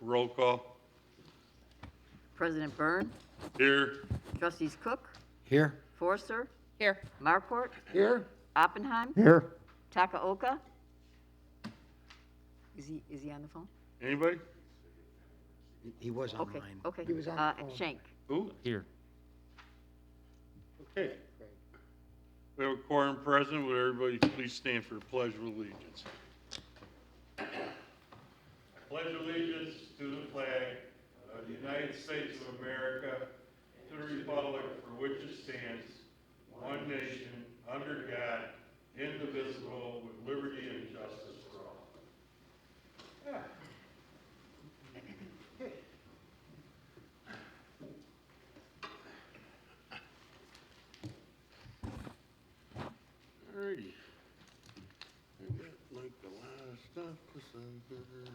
Roll call. President Byrne, Here. Trustees Cook, Here. Forster, Here. Marport, Here. Oppenheim, Here. Takaoka. Is he on the phone? Anybody? He was Okay, online. okay. He was on the phone. Schenk. Who? Here. Okay. We have a quorum present. Would everybody please stand for the Pledge of Allegiance? Pledge allegiance to the flag of the United States of America, to the republic for which it stands, one nation, under God, indivisible, with liberty and justice for all. Alrighty. I got like a lot of stuff to send here.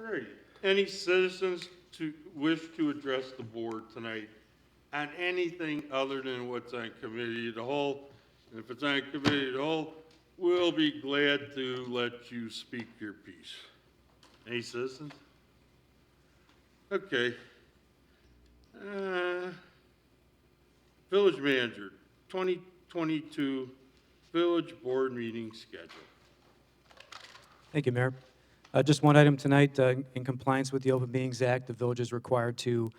Alrighty. Any citizens to wish to address the board tonight on anything other than what's on committee of the whole? And if it's on committee of the whole, we'll be glad to let you speak your piece. Any citizens? Okay. Village manager, 2022 village board meeting schedule. Thank you, Mayor. Just one item tonight, in compliance with the Open Meetings Act, the village is required to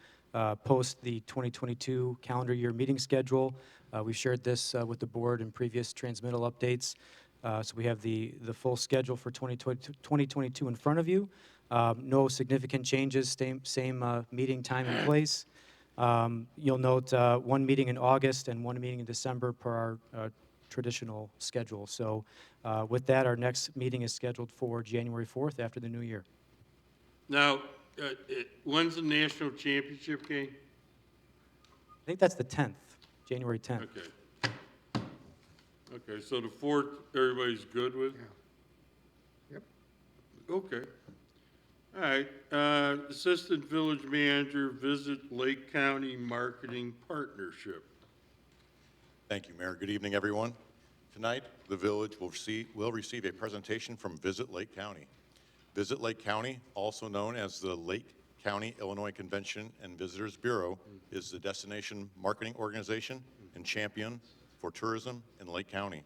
post the 2022 calendar year meeting schedule. We've shared this with the board in previous transmittal updates. So we have the full schedule for 2022 in front of you. No significant changes, same meeting time and place. You'll note one meeting in August and one meeting in December per our traditional schedule. So with that, our next meeting is scheduled for January 4th after the new year. Now, when's the national championship game? I think that's the 10th, January 10th. Okay. Okay, so the 4th, everybody's good with? Yep. Okay. All right, Assistant Village Manager, Visit Lake County Marketing Partnership. Thank you, Mayor. Good evening, everyone. Tonight, the village will receive a presentation from Visit Lake County. Visit Lake County, also known as the Lake County, Illinois Convention and Visitors Bureau, is the destination marketing organization and champion for tourism in Lake County.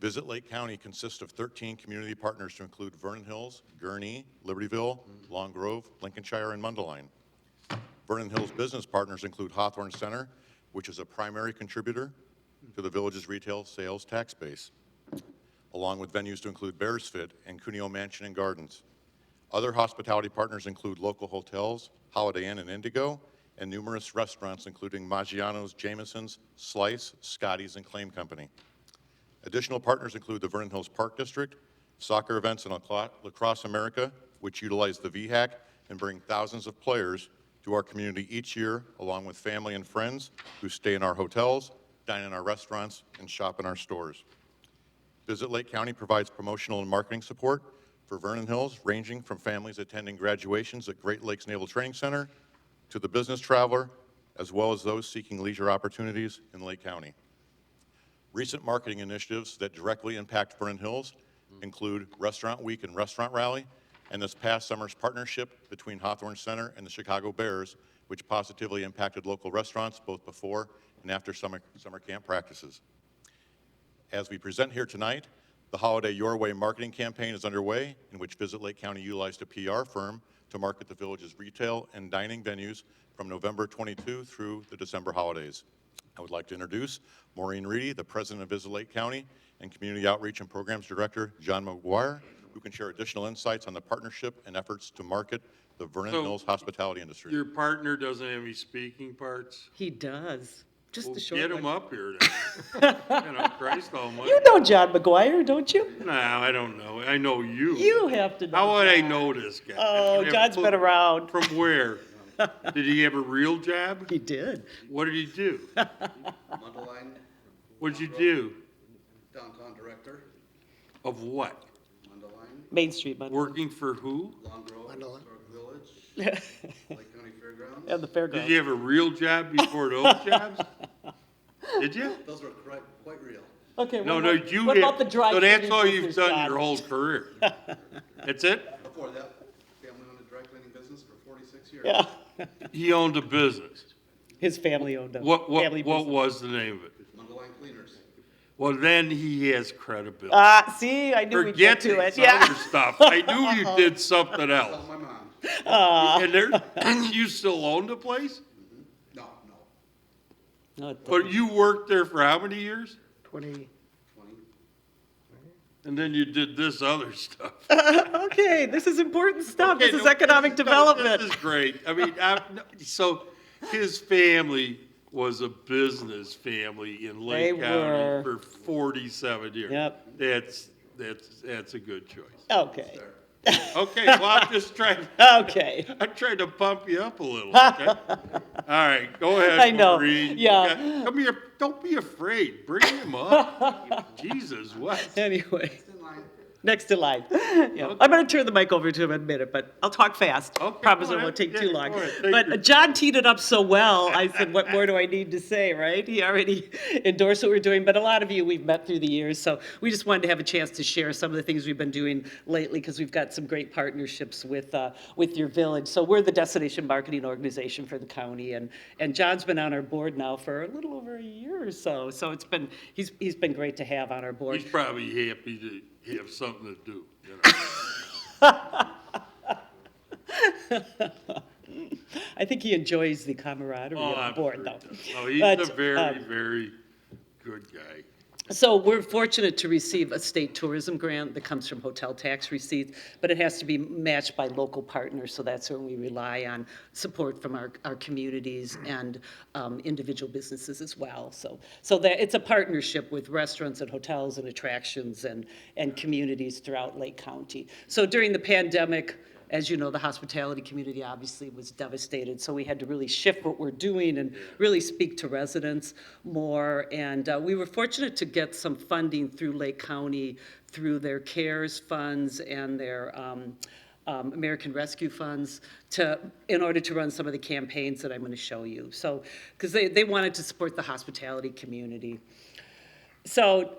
Visit Lake County consists of 13 community partners to include Vernon Hills, Gurnee, Libertyville, Long Grove, Lincolnshire, and Mundelein. Vernon Hills business partners include Hawthorne Center, which is a primary contributor to the village's retail sales tax base, along with venues to include Bears Fit and Cuneo Mansion and Gardens. Other hospitality partners include local hotels, Holiday Inn and Indigo, and numerous restaurants including Maggiano's, Jameson's, Slice, Scotty's, and Claim Company. Additional partners include the Vernon Hills Park District, soccer events in Lacrosse America, which utilize the VHAC and bring thousands of players to our community each year, along with family and friends who stay in our hotels, dine in our restaurants, and shop in our stores. Visit Lake County provides promotional and marketing support for Vernon Hills, ranging from families attending graduations at Great Lakes Naval Training Center to the business traveler, as well as those seeking leisure opportunities in Lake County. Recent marketing initiatives that directly impact Vernon Hills include Restaurant Week and Restaurant Rally, and this past summer's partnership between Hawthorne Center and the Chicago Bears, which positively impacted local restaurants both before and after summer camp practices. As we present here tonight, the Holiday Your Way marketing campaign is underway, in which Visit Lake County utilized a PR firm to market the village's retail and dining venues from November 22 through the December holidays. I would like to introduce Maureen Reedy, the president of Visit Lake County, and Community Outreach and Programs Director John McGuire, who can share additional insights on the partnership and efforts to market the Vernon Hills hospitality industry. Your partner doesn't have any speaking parts? He does. Just Well, the short get him one. up here then. You know, Christ almighty. You know John McGuire, don't you? No, I don't know. I know you. You have to know. How would I John. know this guy? Oh, I have John's clue. been around. From where? Did he have a real job? He did. What did he do? Mundelein, What did you do? downtown director, Of what? Mundelein, Main Street, but Working for who? Long Grove, Mundelein. Historic Village, Lake County Fairgrounds. And the Did fairgrounds. you have a real job before those jobs? Did you? Those were quite real. Okay, No, what no, about- you what had, about the dry so that's cleaning all you've business, done John? your whole career? That's it? Before that, family owned a dry cleaning business for 46 years. Yeah, He owned a business. his family owned a What family business. was the name of it? Mundelein Cleaners. Well, then he has credibility. See, I knew we'd Forget get to this it, yeah. other stuff. I knew you did something Tell else. my mom. And there, you still own the place? No. No, it But you worked there for how many years? 20, 20. And then you did this other stuff. Okay, this is important stuff. Okay, This is no, economic no, development. This is great. I mean, so his family was a business family in Lake They County were. for 47 years. Yep. That's a good choice. Okay, Okay, well, okay. I'm trying to pump you up a little, okay? All right, go ahead, I know, Maureen. yeah. Come here, don't be afraid, bring him up. Jesus, what? Anyway, In line. next in line. Yeah. I'm going to turn the mic over to him in a minute, but I'll talk fast. Okay, Promise go it ahead. won't take Yeah, too go long. ahead. Thank But you. John teed it up so well, I said, what more do I need to say, right? He already endorsed what we're doing, but a lot of you we've met through the years, so we just wanted to have a chance to share some of the things we've been doing lately, because we've got some great partnerships with your village. So we're the destination marketing organization for the county, and John's been on our board now for a little over a year or so. So he's been great to have on our board. He's probably happy to have something to do, you know? I think he enjoys the camaraderie Oh, of I'm the board, sure though. he does. Oh, he's But, a very, very good guy. So we're fortunate to receive a state tourism grant that comes from hotel tax receipts, but it has to be matched by local partners, so that's when we rely on support from our communities and individual businesses as well. So that it's a partnership with restaurants and hotels and attractions and communities throughout Lake County. So during the pandemic, as you know, the hospitality community obviously was devastated, so we had to really shift what we're doing and really speak to residents more. And we were fortunate to get some funding through Lake County through their CARES funds and their American Rescue funds in order to run some of the campaigns that I'm going to show you. So, because they wanted to support the hospitality community. So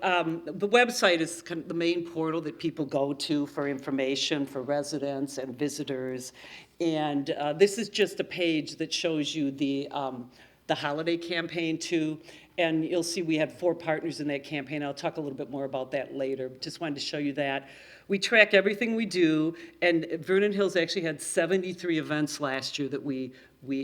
the website is kind of the main portal that people go to for information for residents and visitors. And this is just a page that shows you the holiday campaign too. And you'll see we had 4 partners in that campaign. I'll talk a little bit more about that later. Just wanted to show you that. We track everything we do, and Vernon Hills actually had 73 events last year that we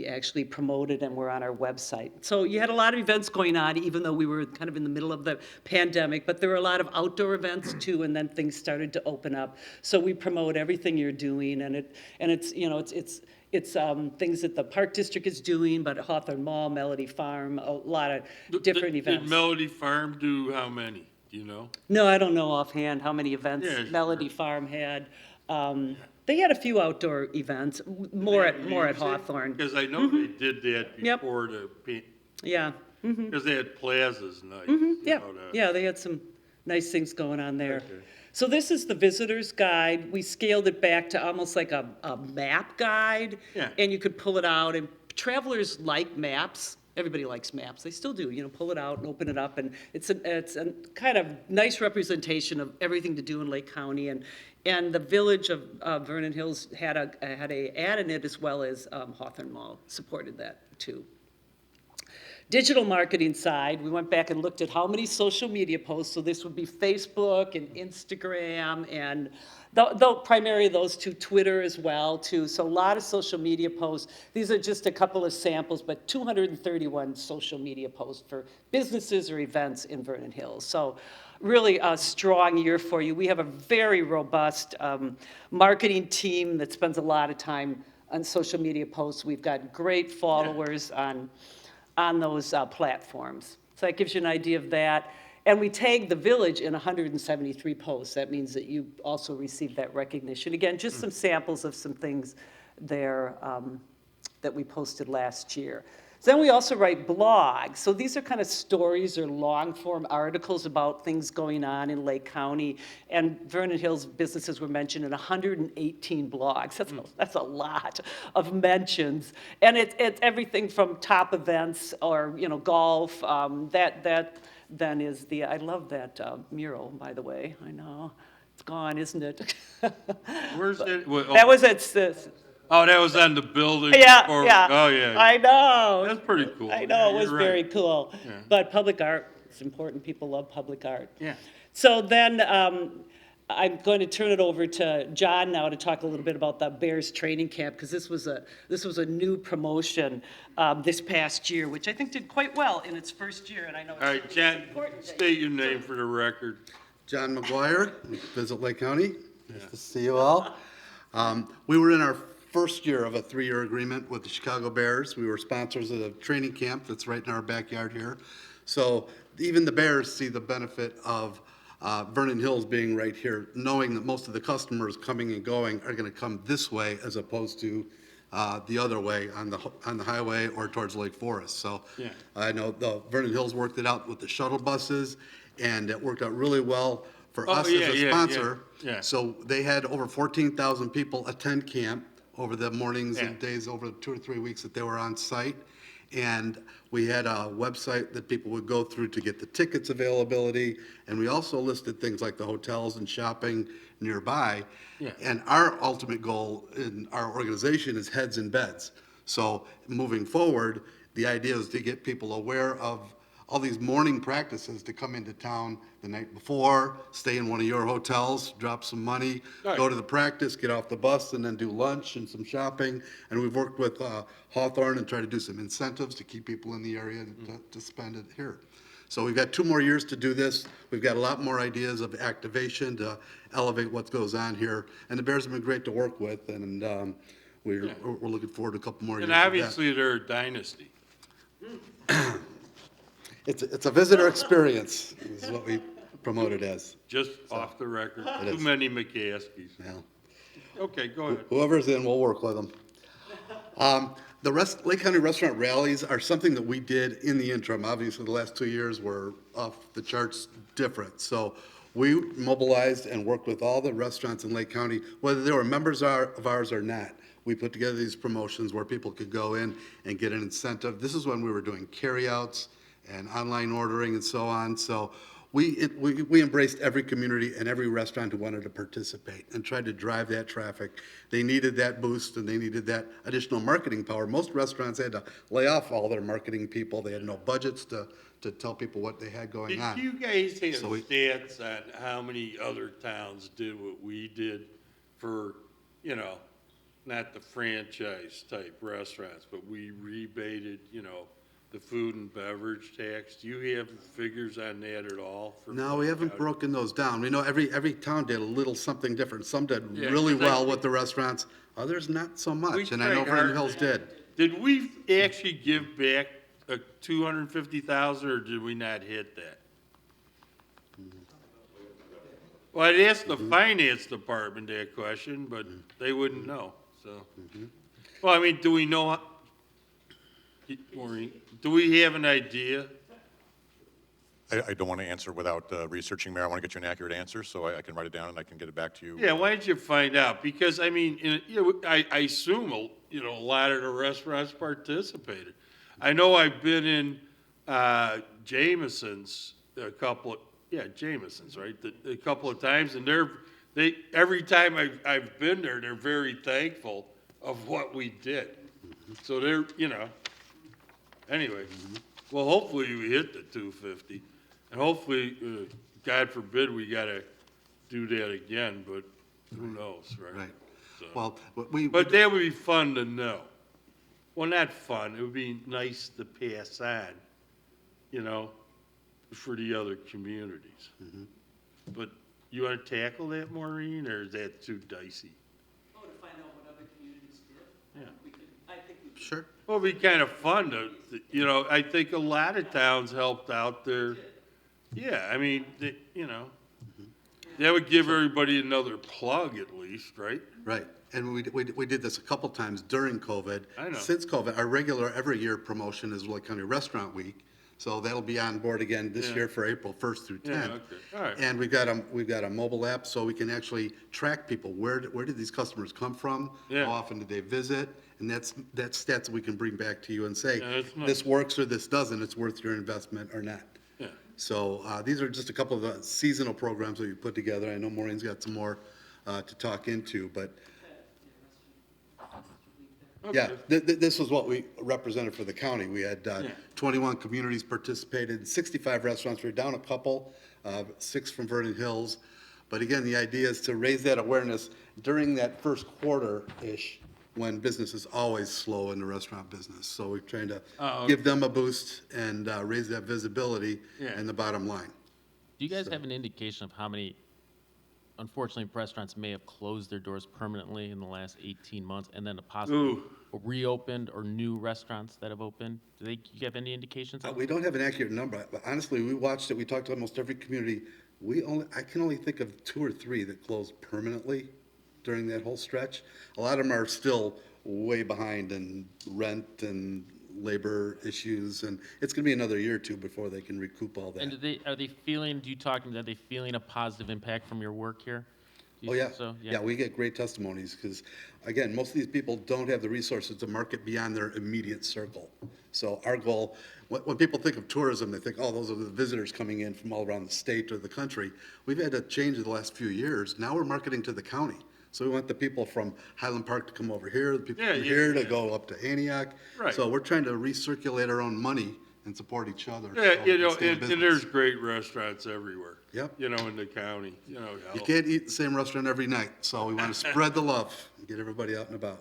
actually promoted and were on our website. So you had a lot of events going on, even though we were kind of in the middle of the pandemic, but there were a lot of outdoor events too, and then things started to open up. So we promote everything you're doing, and it's you know, it's things that the Park District is doing, but Hawthorne Mall, Melody Farm, a lot of different events. Did Melody Farm do how many? Do you know? No, I don't know offhand how many events Yeah, sure. Melody Farm had. They had a few outdoor events, more at Hawthorne. Because I know they did that Yep. before Yeah, because they had plazas night. yeah, yeah, they had some nice things going on there. So this is the visitor's guide. We scaled it back to almost like a map guide. Yeah. And you could pull it out, and travelers like maps. Everybody likes maps. They still do, pull it out and open it up, and it's a kind of nice representation of everything to do in Lake County, and the village of Vernon Hills had a ad in it, as well as Hawthorne Mall supported that too. Digital marketing side, we went back and looked at how many social media posts, so this would be Facebook and Instagram, and though primarily those two, Twitter as well too, so a lot of social media posts. These are just a couple of samples, but 231 social media posts for businesses or events in Vernon Hills. So really a strong year for you. We have a very robust marketing team that spends a lot of time on social media posts. We've got great followers on those platforms. So that gives you an idea of that. And we tag the village in 173 posts. That means that you also received that recognition. Again, just some samples of some things there that we posted last year. So then we also write blogs. So these are kind of stories or long-form articles about things going on in Lake County. And Vernon Hills businesses were mentioned in 118 blogs. That's a lot of mentions. And it's everything from top events or, golf. That then is I love that mural, by the way. I know. It's gone, isn't it? Where's it? Well, That was at, Oh, that was on the building? yeah, or- yeah. Oh, yeah. I know. That's pretty cool. I know, Yeah, it was you're very right. cool. Yeah. But public art is important. People love public art. Yeah. So then I'm going to turn it over to John now to talk a little bit about the Bears training camp, because this was a new promotion this past year, which I think did quite well in its first year, and I know All right, it's Jen, important. state your name for the record. John McGuire, Visit Lake County. Nice to see you all. We were in our first year of a 3-year agreement with the Chicago Bears. We were sponsors of the training camp that's right in our backyard here. So even the Bears see the benefit of Vernon Hills being right here, knowing that most of the customers coming and going are going to come this way as opposed to the other way on the highway or towards Lake Forest. So Yeah. I know the Vernon Hills worked it out with the shuttle buses, and it worked out really well for Oh, us yeah, as a yeah, sponsor. yeah. So they had over 14,000 people attend camp over the mornings and Yeah. days over the 2 or 3 weeks that they were on site. And we had a website that people would go through to get the tickets availability. And we also listed things like the hotels and shopping nearby. Yeah. And our ultimate goal in our organization is heads in beds. So moving forward, the idea is to get people aware of all these morning practices to come into town the night before, stay in one of your hotels, drop some money, Right. go to the practice, get off the bus, and then do lunch and some shopping. And we've worked with Hawthorne and tried to do some incentives to keep people in the area to spend it here. So we've got 2 more years to do this. We've got a lot more ideas of activation to elevate what goes on here. And the Bears have been great to work with, and we're looking forward to a couple more years And of that. obviously, they're a dynasty. It's a visitor experience, is what we promote it as. Just off the record. It Too is. many McCaskies. Yeah. Okay, go ahead. Whoever's in, we'll work with them. The Lake County Restaurant Rallies are something that we did in the interim. Obviously, the last 2 years were off the charts different. So we mobilized and worked with all the restaurants in Lake County, whether they were members of ours or not. We put together these promotions where people could go in and get an incentive. This is when we were doing carryouts and online ordering and so on. So we embraced every community and every restaurant who wanted to participate and tried to drive that traffic. They needed that boost and they needed that additional marketing power. Most restaurants had to lay off all their marketing people. They had no budgets to tell people what they had going Did on. you guys have So we- stats on how many other towns did what we did for, not the franchise type restaurants, but we rebated, the food and beverage tax? Do you have figures on that at all? for No, we haven't County? broken those down. We know every town did a little something different. Some did Yeah, really 'cause I well think- with the restaurants, others not so much. And I know tried Vernon hard. Hills did. Did we actually give back 250,000, or did we not hit that? Well, I'd ask the finance department that question, but they wouldn't know, so. Well, I mean, do we know, Maureen, do we have an idea? I don't want to answer without researching, Mayor. I want to get you an accurate answer, so I can write it down and I can get it back to you. Yeah, why don't you find out? Because, I mean, I assume, a lot of the restaurants participated. I know I've been in Jameson's Jameson's, right? A couple of times, and every time I've been there, they're very thankful of what we did. So they're, anyway, well, hopefully we hit the 250. And hopefully, God forbid, we gotta do that again, but who knows, right? Right. So- Well, But that would be fun to know. Well, not fun, it would be nice to pass on, for the other communities. But you wanna tackle that, Maureen, or is that too dicey? Oh, to find out what other communities did? Yeah. I think we could. sure. Well, it'd be kind of fun to, I think a lot of towns helped out there. Yeah, I mean, That would give everybody another plug at least, right? Right, and we did this a couple times during COVID. I know. Since COVID, our regular every year promotion is Lake County Restaurant Week, so that'll be on board again this Yeah. year for April 1st through 10th. Yeah, okay, all right. And we've got a mobile app, so we can actually track people, where did these customers come from? Yeah. How often did they visit? And that's stats we can bring back to you and say, Yeah, that's nice. this works or this doesn't, it's worth your investment or not. Yeah. So these are just a couple of the seasonal programs that we put together. I know Maureen's got some more to talk into, but yeah, this was what we represented for the county. We had 21 communities participated, 65 restaurants. We're down a couple, 6 from Vernon Hills. But again, the idea is to raise that awareness during that first quarter-ish, when business is always slow in the restaurant business. So we're trying to give them a boost and raise that visibility Yeah. and the bottom line. Do you guys have an indication of how many, unfortunately, restaurants may have closed their doors permanently in the last 18 months, and then possibly reopened, or new restaurants that have opened? Do you have any indications? We don't have an accurate number, but honestly, we watched it, we talked to almost every community. I can only think of 2 or 3 that closed permanently during that whole stretch. A lot of them are still way behind in rent and labor issues, and it's gonna be another year or 2 before they can recoup all that. And are they feeling a positive impact from your work here? Do you Oh, yeah. think so? Yeah, we get great testimonies, because, again, most of these people don't have the resources to market beyond their immediate circle. So our goal, when people think of tourism, they think, oh, those are the visitors coming in from all around the state or the country. We've had to change in the last few years. Now we're marketing to the county. So we want the people from Highland Park to come over here, the people from here to go up to Antioch. Right. So we're trying to recirculate our own money and support each other. Yeah, so we you can know, stay in and business. there's great restaurants everywhere. Yep. You know, in the county, you know. You can't eat the same restaurant every night, so we want to spread the love and get everybody out and about.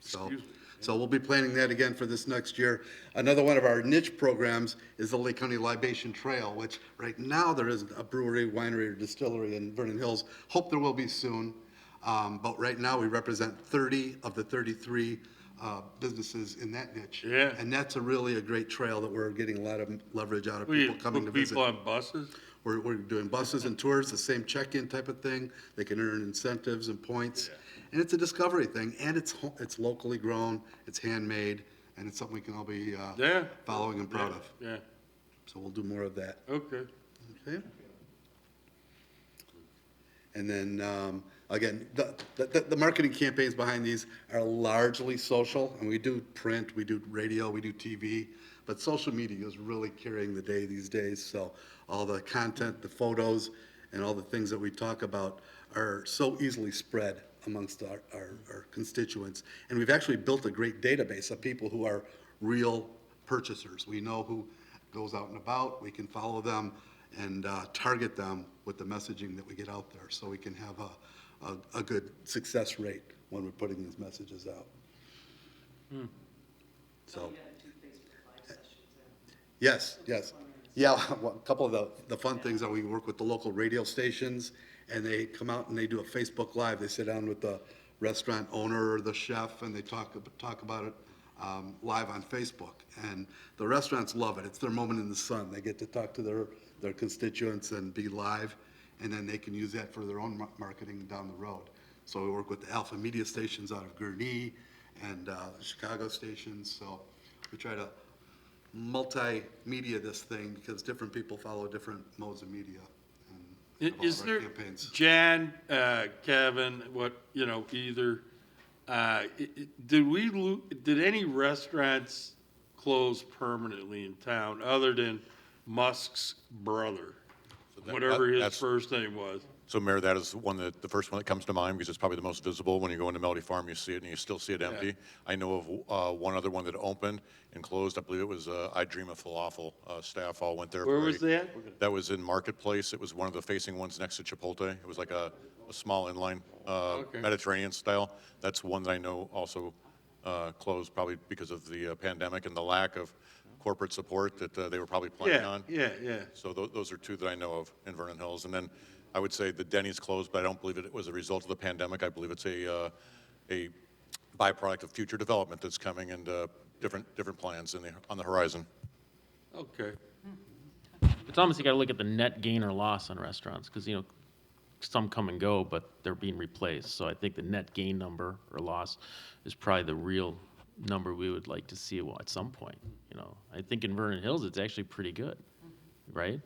So, Excuse me. so we'll be planning that again for this next year. Another one of our niche programs is the Lake County Libation Trail, which right now there isn't a brewery, winery, or distillery in Vernon Hills. Hope there will be soon. But right now, we represent 30 of the 33 businesses in that niche. Yeah. And that's really a great trail that we're getting a lot of leverage out of We people coming to put visit. people on buses? We're doing buses and tours, the same check-in type of thing. They can earn incentives and points. And it's a discovery thing, and it's locally grown, it's handmade, and it's something we can all be Yeah. following and proud of. Yeah, So we'll do more of that. okay. Okay? And then, again, the marketing campaigns behind these are largely social, and we do print, we do radio, we do TV, but social media is really carrying the day these days. So all the content, the photos, and all the things that we talk about are so easily spread amongst our constituents. And we've actually built a great database of people who are real purchasers. We know who goes out and about, we can follow them and target them with the messaging that we get out there, so we can have a good success rate when we're putting these messages out. So. Yes, yes. Yeah, well, a couple of the fun things are we work with the local radio stations, and they come out and they do a Facebook Live. They sit down with the restaurant owner or the chef, and they talk about it live on Facebook. And the restaurants love it. It's their moment in the sun. They get to talk to their constituents and be live, and then they can use that for their own marketing down the road. So we work with the Alpha Media stations out of Gurnee and Chicago stations. So we try to multimedia this thing, because different people follow different modes of media. And have all Is of our there, campaigns. Jan, Kevin, either, did any restaurants close permanently in town other than Musk's brother? Whatever his that's- first name was. So Mayor, that is the first one that comes to mind, because it's probably the most visible. When you go into Melody Farm, you see it and you still see it empty. I know of one other one that opened and closed. I believe it was I Dream of Falafel. Staff all went there. Where for was that? That was in Marketplace. It was one of the facing ones next to Chipotle. It was like a small inline Okay. Mediterranean style. That's one that I know also closed, probably because of the pandemic and the lack of corporate support that they were probably planning Yeah, on. yeah. So those are 2 that I know of in Vernon Hills. And then I would say the Denny's closed, but I don't believe it was a result of the pandemic. I believe it's a byproduct of future development that's coming, and different plans on the horizon. Okay. It's almost, you gotta look at the net gain or loss on restaurants, because, some come and go, but they're being replaced. So I think the net gain number or loss is probably the real number we would like to see at some point. You know, I think in Vernon Hills, it's actually pretty good, right?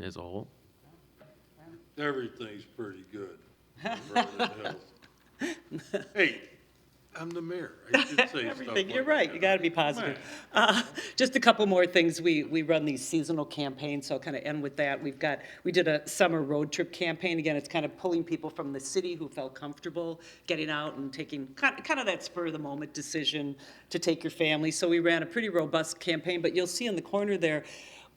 As a whole. Everything's pretty good. in Vernon Hills. Hey, I'm the mayor. I should say stuff Everything, like you're right, that. you gotta be positive. Man. Just a couple more things, we run these seasonal campaigns, so I'll kind of end with that. We did a summer road trip campaign, again, it's kind of pulling people from the city who felt comfortable getting out and taking, kind of that spur of the moment decision to take your family. So we ran a pretty robust campaign, but you'll see in the corner there,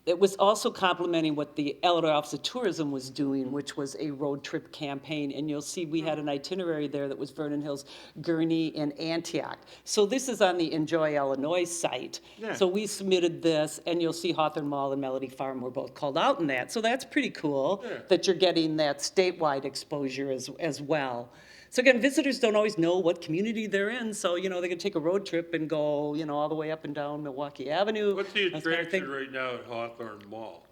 it was also complementing what the Illinois Office of Tourism was doing, which was a road trip campaign. And you'll see we had an itinerary there that was Vernon Hills, Gurnee, and Antioch. So this is on the Enjoy Illinois site. Yeah. So we submitted this, and you'll see Hawthorne Mall and Melody Farm were both called out in that. So that's pretty cool Yeah. that you're getting that statewide exposure as well. So again, visitors don't always know what community they're in, so, you know, they can take a road trip and go, you know, all the way up and down Milwaukee Avenue. What's the that kind of thing. attraction right now at Hawthorne Mall?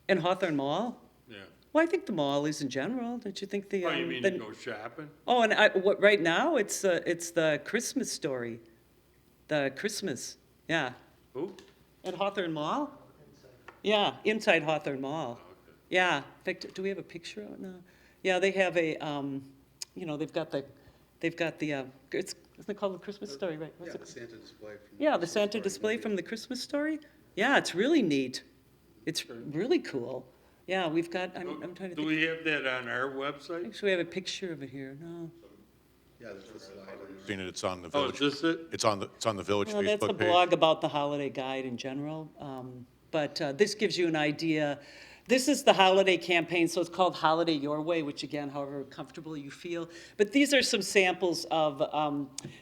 In Hawthorne Mall? Yeah. Well, I think the mall is in general. Don't you think the? Oh, you mean the- to go shopping? Oh, and right now it's the Christmas story, the Christmas, yeah, Who? at Hawthorne Mall. Yeah, inside Hawthorne Mall. Yeah. In fact, do we have a picture of it now? Yeah, they have a you know, they've got the isn't it called the Christmas story, right? What's Yeah, it the Santa display. from Yeah, the Christmas Santa Story. display from the Christmas story? Yeah, it's really neat. It's really cool. Yeah, we've got, I'm trying to Do think. we have that on our website? Actually, we have a picture of it here. No. Yeah, there's the slide. Seen it, it's on the Oh, village. is this it? It's on the village Well, that's a Facebook page. blog about the holiday guide in general. But this gives you an idea. This is the holiday campaign, so it's called Holiday Your Way, which again, however comfortable you feel. But these are some samples of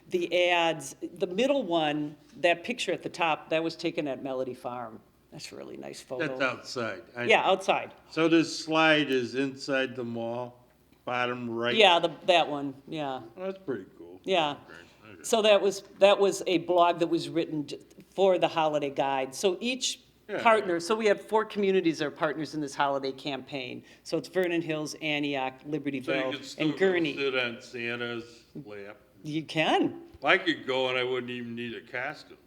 the ads. The middle one, that picture at the top, that was taken at Melody Farm. That's a really nice photo. That's outside. Yeah, outside. So this slide is inside the mall, bottom right? Yeah, that one, yeah. Oh, that's pretty cool. Yeah. Okay. So that was a blog that was written for the holiday guide. So each Yeah. partner, so we have 4 communities that are partners in this holiday campaign. So it's Vernon Hills, Antioch, So you Libertyville, could still and go Gurnee. sit on Santa's lap. You can. I could go and I wouldn't even need a costume.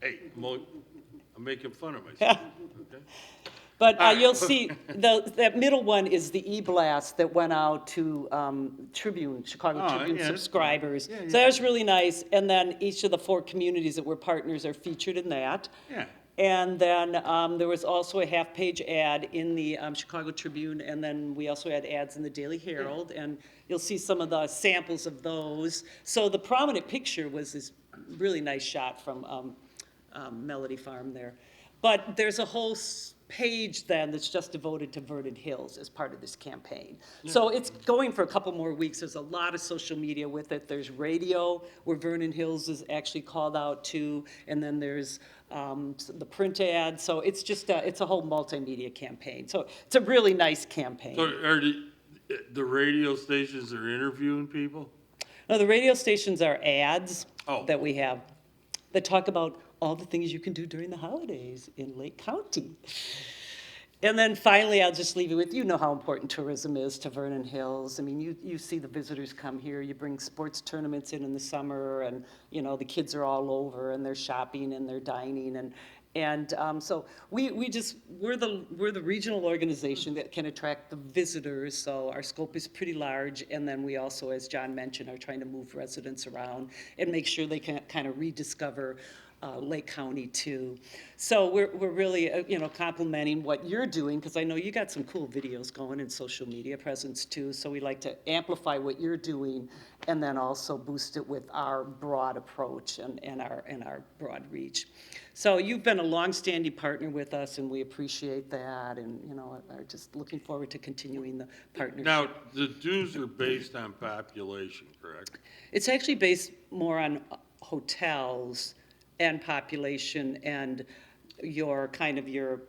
Hey, I'm making fun of myself, okay? But you'll see, that middle one is the e-blast that went out to Tribune, Chicago Oh, Tribune yeah, that's subscribers. Yeah, So yeah. that was really nice. And then each of the 4 communities that were partners are featured in that. Yeah. And then there was also a half-page ad in the Chicago Tribune, and then we also had ads in the Daily Herald, and you'll see some of the samples of those. So the prominent picture was this really nice shot from Melody Farm there. But there's a whole page then that's just devoted to Vernon Hills as part of this campaign. So it's going for a couple more weeks. There's a lot of social media with it. There's radio, where Vernon Hills is actually called out to, and then there's the print ad. So it's just it's a whole multimedia campaign. So it's a really nice campaign. So are the radio stations are interviewing people? No, the radio stations are ads Oh. that we have that talk about all the things you can do during the holidays in Lake County. And then finally, I'll just leave you with, you know how important tourism is to Vernon Hills. I mean, you see the visitors come here, you bring sports tournaments in the summer, and, you know, the kids are all over, and they're shopping, and they're dining, and so we're the regional organization that can attract the visitors, so our scope is pretty large, and then we also, as John mentioned, are trying to move residents around and make sure they can kind of rediscover Lake County too. So we're really, you know, complimenting what you're doing, because I know you got some cool videos going and social media presence too. So we like to amplify what you're doing and then also boost it with our broad approach and our broad reach. So you've been a longstanding partner with us, and we appreciate that, and, you know, are just looking forward to continuing the partnership. Now, the dues are based on population, correct? It's actually based more on hotels and population and your kind of your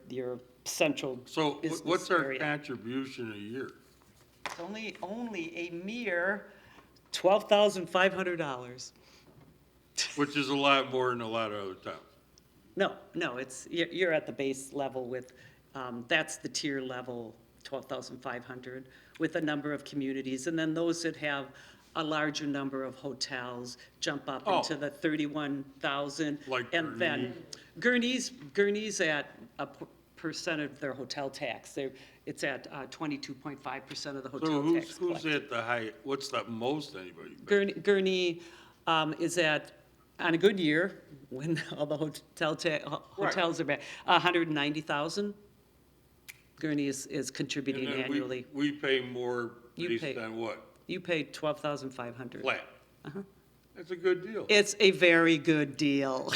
central So business what's our area. contribution a year? It's only a mere $12,500. Which is a lot more than a lot of other towns. No, it's you're at the base level with that's the tier level 12,500 with a number of communities. And then those that have a larger number of hotels jump up into the 31,000. Like And then Gurney's at a percent of their hotel tax. It's at 22.5% of the So hotel tax who's collected. at the high, what's the most anybody pays? Gurney is at, on a good year, when all the hotels are back, 190,000. Gurney is contributing And then annually. we pay more You based pay- on what? You pay 12,500. Flat. That's a good deal. It's a very good deal.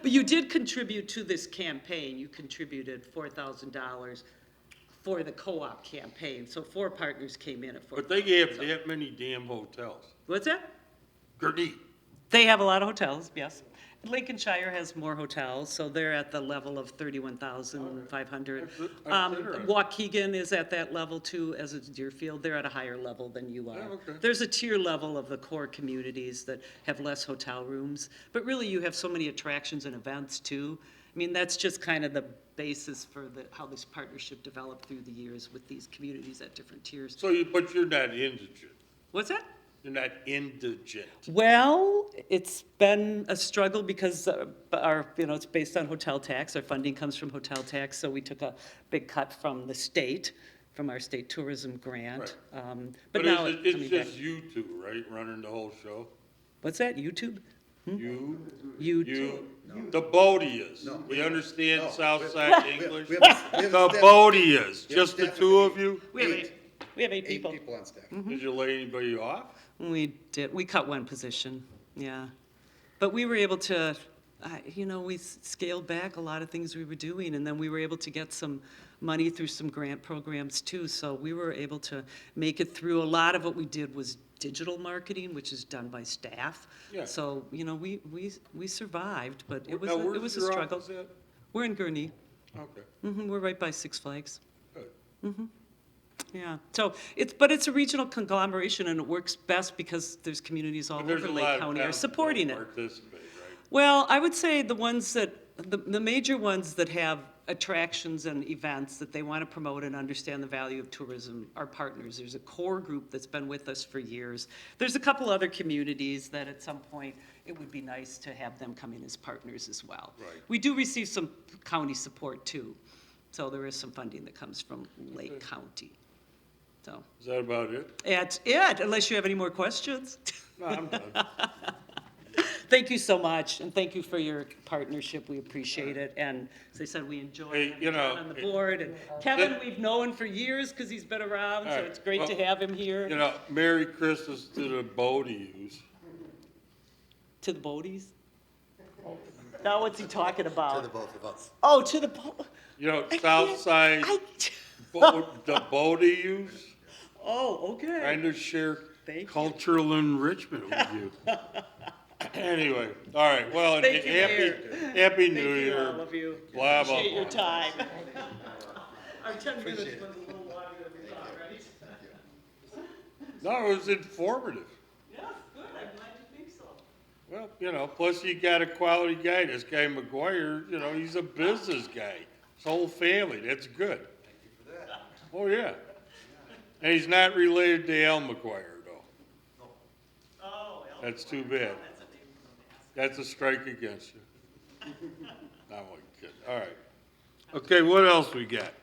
But you did contribute to this campaign. You contributed $4,000 for the co-op campaign. So 4 partners came in at $4,000. But they have that many damn hotels. What's that? Gurnee. They have a lot of hotels, yes. Lincolnshire has more hotels, so they're at the level of 31,500. That's interesting. Waukegan is at that level too, as is Deerfield. They're at a higher level than you are. Yeah, okay. There's a tier level of the core communities that have less hotel rooms, but really you have so many attractions and events too. I mean, that's just kind of the basis for how this partnership developed through the years with these communities at different tiers. So but you're not indigent. What's that? You're not indigent. Well, it's been a struggle because it's based on hotel tax. Our funding comes from hotel tax, so we took a big cut from the state, from our state tourism grant. But now it's coming back. just you two, right, running the whole show? What's that, YouTube? You, YouTube. the Bodias. No. We understand No. Southside English? We have a The staff- Bodias, we have just the staff of two 8. of you? We have 8. eight. We have 8 8 people. people on staff. Did you lay anybody off? We did. We cut one position, yeah. But we were able to, we scaled back a lot of things we were doing, and then we were able to get some money through some grant programs too. So we were able to make it through. A lot of what we did was digital marketing, which is done by staff. Yeah. So, we survived, but it was Now, it where's was a your struggle. office at? We're in Gurnee. Okay, We're right by Six Flags. good. Yeah, so it's a regional conglomeration, and it works best because there's communities all But there's over a Lake lot of County are towns that supporting don't it. participate, right? Well, I would say the major ones that have attractions and events that they want to promote and understand the value of tourism are partners. There's a core group that's been with us for years. There's a couple other communities that at some point it would be nice to have them come in as partners as well. Right. We do receive some county support too, so there is some funding that comes from Lake County. So Is that about it? that's it, unless you have any more questions. No, I'm done. Thank you so much, and thank you for your partnership. We appreciate it. And as I said, we enjoy Hey, having you John know, on the board. And Kevin, we've known for years because he's been around, All so right, it's great to well, have him here. Merry Christmas to the Bodies. To the Bodies? Now what's he talking To the about? both of us. Oh, to the Southside, the Bodies, Oh, okay. trying to share Thank you. cultural enrichment with you. Anyway, all right, well, Thank you, Mayor. happy New Thank you, Year. all of you. Blah, blah, Appreciate your blah. time. Our 10 minutes was a little longer than we thought, right? No, it was informative. Yeah, good. I'm glad you think so. Well, plus you got a quality guy. This guy McGuire, he's a business guy. His whole family, that's good. Thank you for that. Oh, yeah. And he's not related to Al McGuire, though. Oh, well. That's too bad. That's a strike against you. I'm only kidding. All right. Okay, what else we got?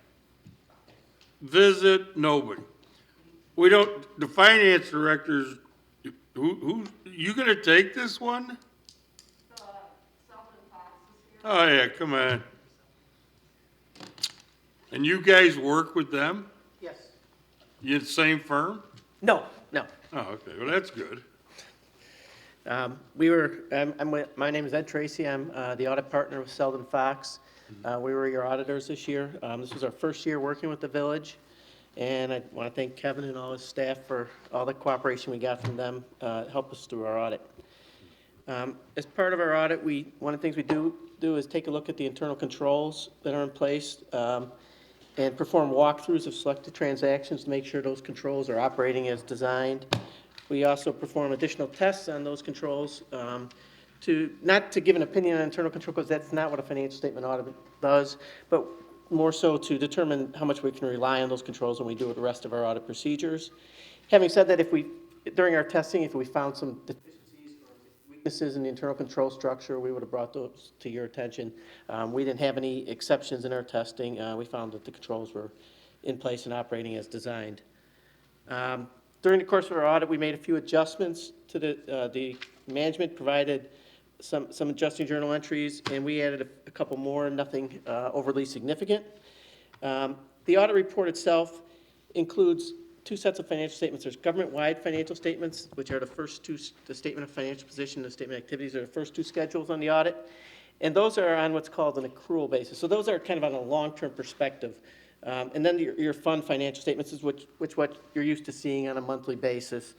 Visit nobody. The finance directors, you gonna take this one? Oh, yeah, come on. And you guys work with them? Yes. You in the same firm? No. Oh, okay, well, that's good. My name is Ed Tracy. I'm the audit partner with Selden Fox. We were your auditors this year. This was our first year working with the village. And I want to thank Kevin and all his staff for all the cooperation we got from them, help us through our audit. As part of our audit, one of the things we do is take a look at the internal controls that are in place, and perform walkthroughs of selected transactions to make sure those controls are operating as designed. We also perform additional tests on those controls, not to give an opinion on internal control, because that's not what a financial statement audit does, but more so to determine how much we can rely on those controls when we do the rest of our audit procedures. Having said that, during our testing, if we found some deficiencies or weaknesses in the internal control structure, we would have brought those to your attention. We didn't have any exceptions in our testing. We found that the controls were in place and operating as designed. During the course of our audit, we made a few adjustments to the management provided some adjusting journal entries, and we added a couple more, nothing overly significant. The audit report itself includes two sets of financial statements. There's government-wide financial statements, which are the first two, the statement of financial position, the statement of activities are the first two schedules on the audit. And those are on what's called an accrual basis. So those are kind of on a long-term perspective. And then your fund financial statements is what you're used to seeing on a monthly basis.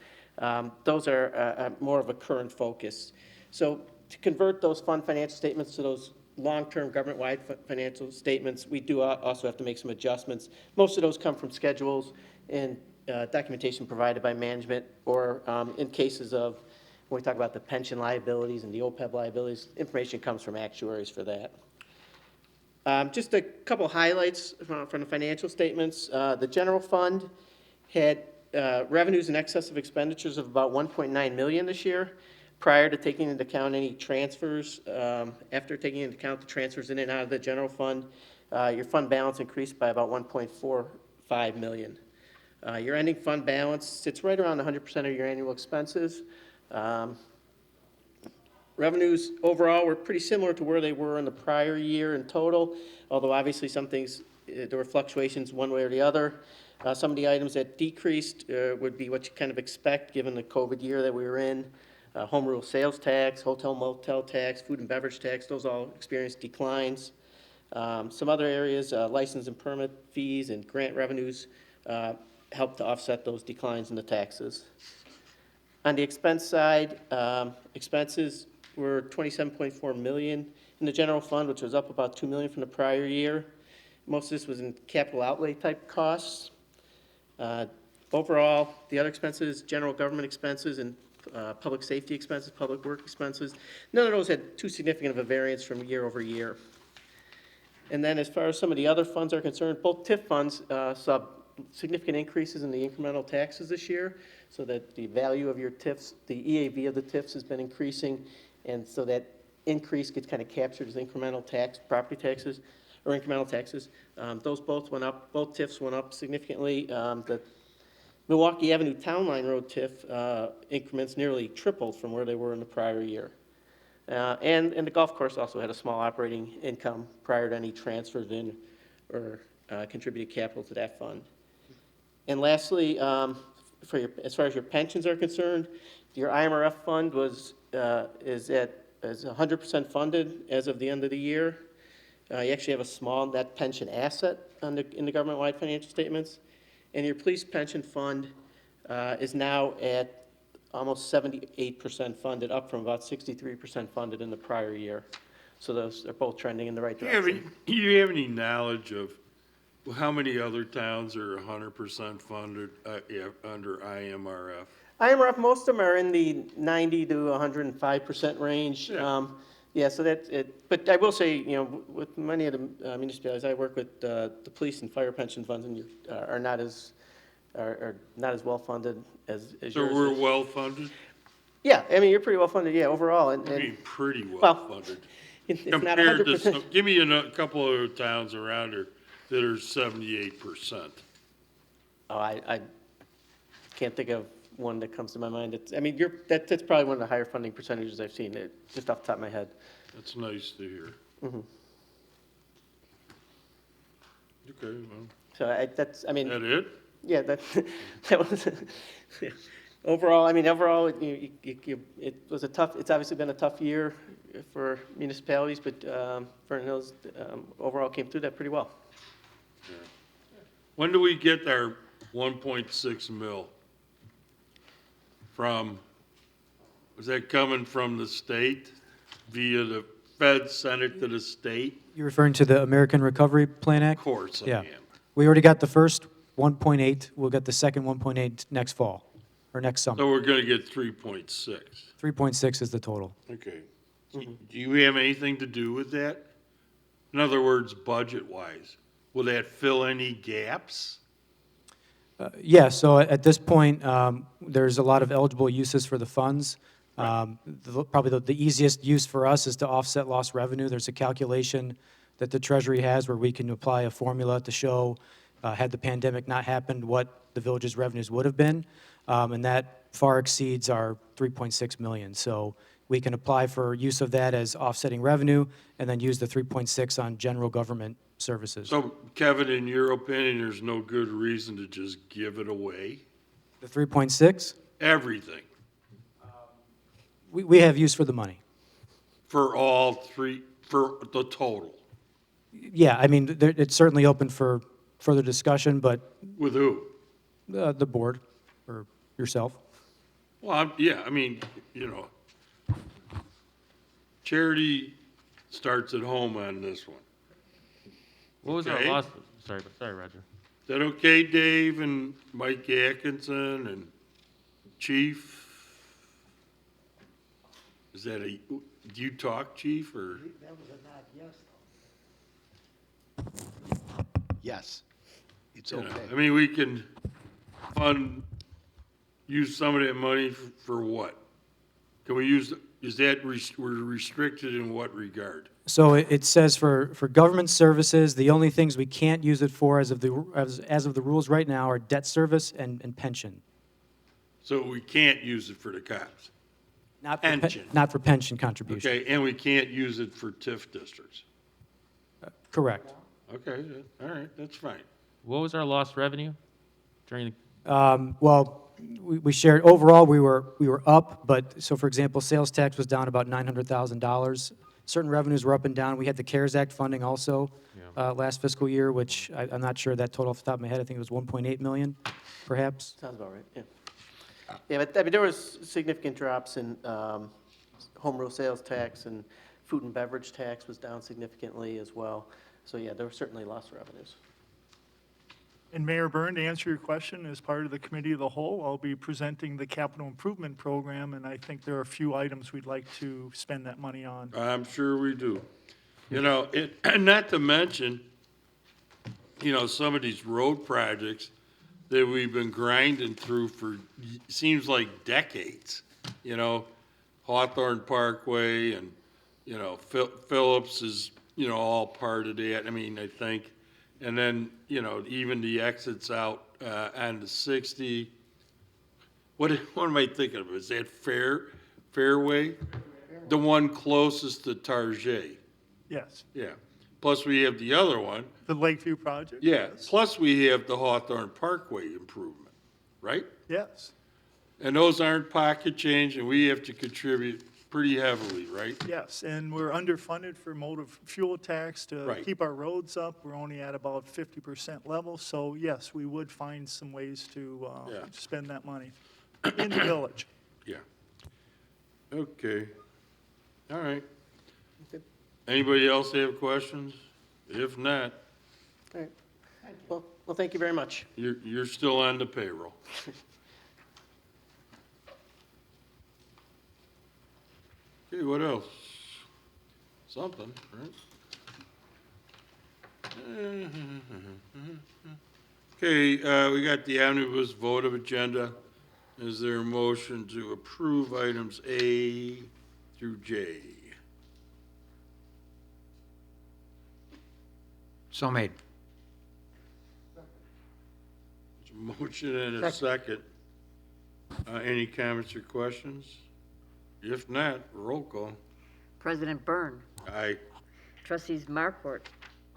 Those are more of a current focus. So to convert those fund financial statements to those long-term government-wide financial statements, we do also have to make some adjustments. Most of those come from schedules and documentation provided by management, or in cases of, when we talk about the pension liabilities and the OPEB liabilities, information comes from actuaries for that. Just a couple highlights from the financial statements. The general fund had revenues in excess of expenditures of about $1.9 million this year, prior to taking into account any transfers. After taking into account the transfers in and out of the general fund, your fund balance increased by about $1.45 million. Your ending fund balance sits right around 100% of your annual expenses. Revenues overall were pretty similar to where they were in the prior year in total, although obviously some things, there were fluctuations one way or the other. Some of the items that decreased would be what you kind of expect given the COVID year that we were in. Home rule sales tax, hotel motel tax, food and beverage tax, those all experienced declines. Some other areas, license and permit fees and grant revenues helped to offset those declines in the taxes. On the expense side, expenses were $27.4 million in the general fund, which was up about $2 million from the prior year. Most of this was in capital outlay type costs. Overall, the other expenses, general government expenses and public safety expenses, public work expenses, none of those had too significant of a variance from year over year. And then as far as some of the other funds are concerned, both TIF funds saw significant increases in the incremental taxes this year, so that the value of your TIFs, the EAV of the TIFs has been increasing, and so that increase gets kind of captured as incremental tax, property taxes, or incremental taxes. Those both went up, both TIFs went up significantly. The Milwaukee Avenue Town Line Road TIF increments nearly tripled from where they were in the prior year. And the golf course also had a small operating income prior to any transfers in or contributed capital to that fund. And lastly, as far as your pensions are concerned, your IMRF fund is 100% funded as of the end of the year. You actually have a small net pension asset in the government-wide financial statements. And your police pension fund is now at almost 78% funded, up from about 63% funded in the prior year. So those are both trending in the right direction. Do you have any knowledge of how many other towns are 100% funded under IMRF? IMRF, most of them are in the 90 to 105% range. Yeah. Yeah, so that's it. But I will say, you know, with many of the municipalities, I work with the police and fire pension funds, and are not as well funded as yours. So we're well funded? Yeah, I mean, you're pretty well funded, yeah, overall. And I mean, pretty well well, funded. it's not Compared to 100%. give me a couple of other towns around here that are 78%. Oh, I can't think of one that comes to my mind. I mean, that's probably one of the higher funding percentages I've seen, just off the top of my head. That's nice to hear. Mm-hmm. Okay, well, So I mean. that it? Yeah, that was, overall, it's obviously been a tough year for municipalities, but Vernon Hills overall came through that pretty well. Yeah. When do we get our 1.6 mil? Was that coming from the state via the Fed sent it to the state? You're referring to the American Recovery Plan Act? Of course I Yeah. am. We already got the first 1.8. We'll get the second 1.8 next fall, or next summer. So we're gonna get 3.6. 3.6 is the total. Okay. Do you have anything to do with that? In other words, budget-wise, will that fill any gaps? Yeah, so at this point, there's a lot of eligible uses for the funds. Probably the easiest use for us is to offset lost revenue. There's a calculation that the Treasury has where we can apply a formula to show, had the pandemic not happened, what the village's revenues would have been, and that far exceeds our 3.6 million. So we can apply for use of that as offsetting revenue, and then use the 3.6 on general government services. So Kevin, in your opinion, there's no good reason to just give it away? The 3.6, Everything, we have use for the money. for all three, for the total? Yeah, I mean, it's certainly open for further discussion, but With who? the board or yourself. Well, yeah, I mean, charity starts at home on this one. What was our Okay. loss? Sorry, Roger. Is that okay, Dave and Mike Atkinson and Chief? Is that do you talk, Chief, or? That was a nod yes, though. Yes, it's You know, okay. I mean, we can use some of that money for what? Can we use, is that, we're restricted in what regard? So it says for government services, the only things we can't use it for as of the rules right now are debt service and pension. So we can't use it for the cops? Not for Pension. Not for pension contribution. Okay, and we can't use it for TIF districts? Correct. Okay, all right, that's fine. What was our lost revenue during the? Well, we shared, overall, we were up, but, so for example, sales tax was down about $900,000. Certain revenues were up and down. We had the CARES Act funding also last fiscal year, which I'm not sure that total off the top of my head. I think it was 1.8 million, perhaps. Sounds about right, yeah. Yeah, but I mean, there was significant drops in home rule sales tax, and food and beverage tax was down significantly as well. So yeah, there were certainly lost revenues. And Mayor Byrne, to answer your question, as part of the committee of the whole, I'll be presenting the capital improvement program, and I think there are a few items we'd like to spend that money on. I'm sure we do. And not to mention, some of these road projects that we've been grinding through for, seems like decades. Hawthorne Parkway and, Phillips is, all part of that, I think. And then, even the exits out on the 60. What am I thinking of? Is that Fairway? The one closest to Target? Yes, Yeah. Plus, we have the other one. the Lakeview project? Yeah. Plus, we have the Hawthorne Parkway improvement, right? Yes, And those aren't pocket change, and we have to contribute pretty heavily, right? yes, and we're underfunded for motor fuel tax to Right. keep our roads up. We're only at about 50% level, so yes, we would find some ways to Yeah. spend that money in the village. Yeah. Okay. All right. Okay. Anybody else have questions? If not, All right. Well, thank you very much. you're still on the payroll. Okay, what else? Something, right? Okay, we got the omnibus vote of agenda. Is there a motion to approve items A through J? So made. There's a motion and a second. Any comments or questions? If not, roll call. President Byrne. Aye. Trustees Markwart.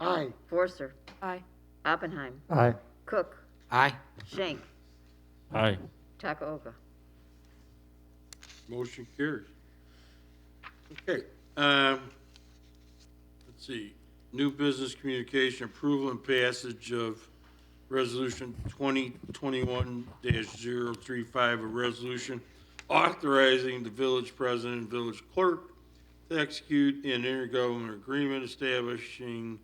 Aye. Forster. Aye. Oppenheim. Aye. Cook. Aye. Schenk. Aye. Takaoka. Motion carries. Okay, let's see. New business communication approval and passage of resolution 2021-035, a resolution authorizing the village president and village clerk to execute an intergovernmental agreement establishing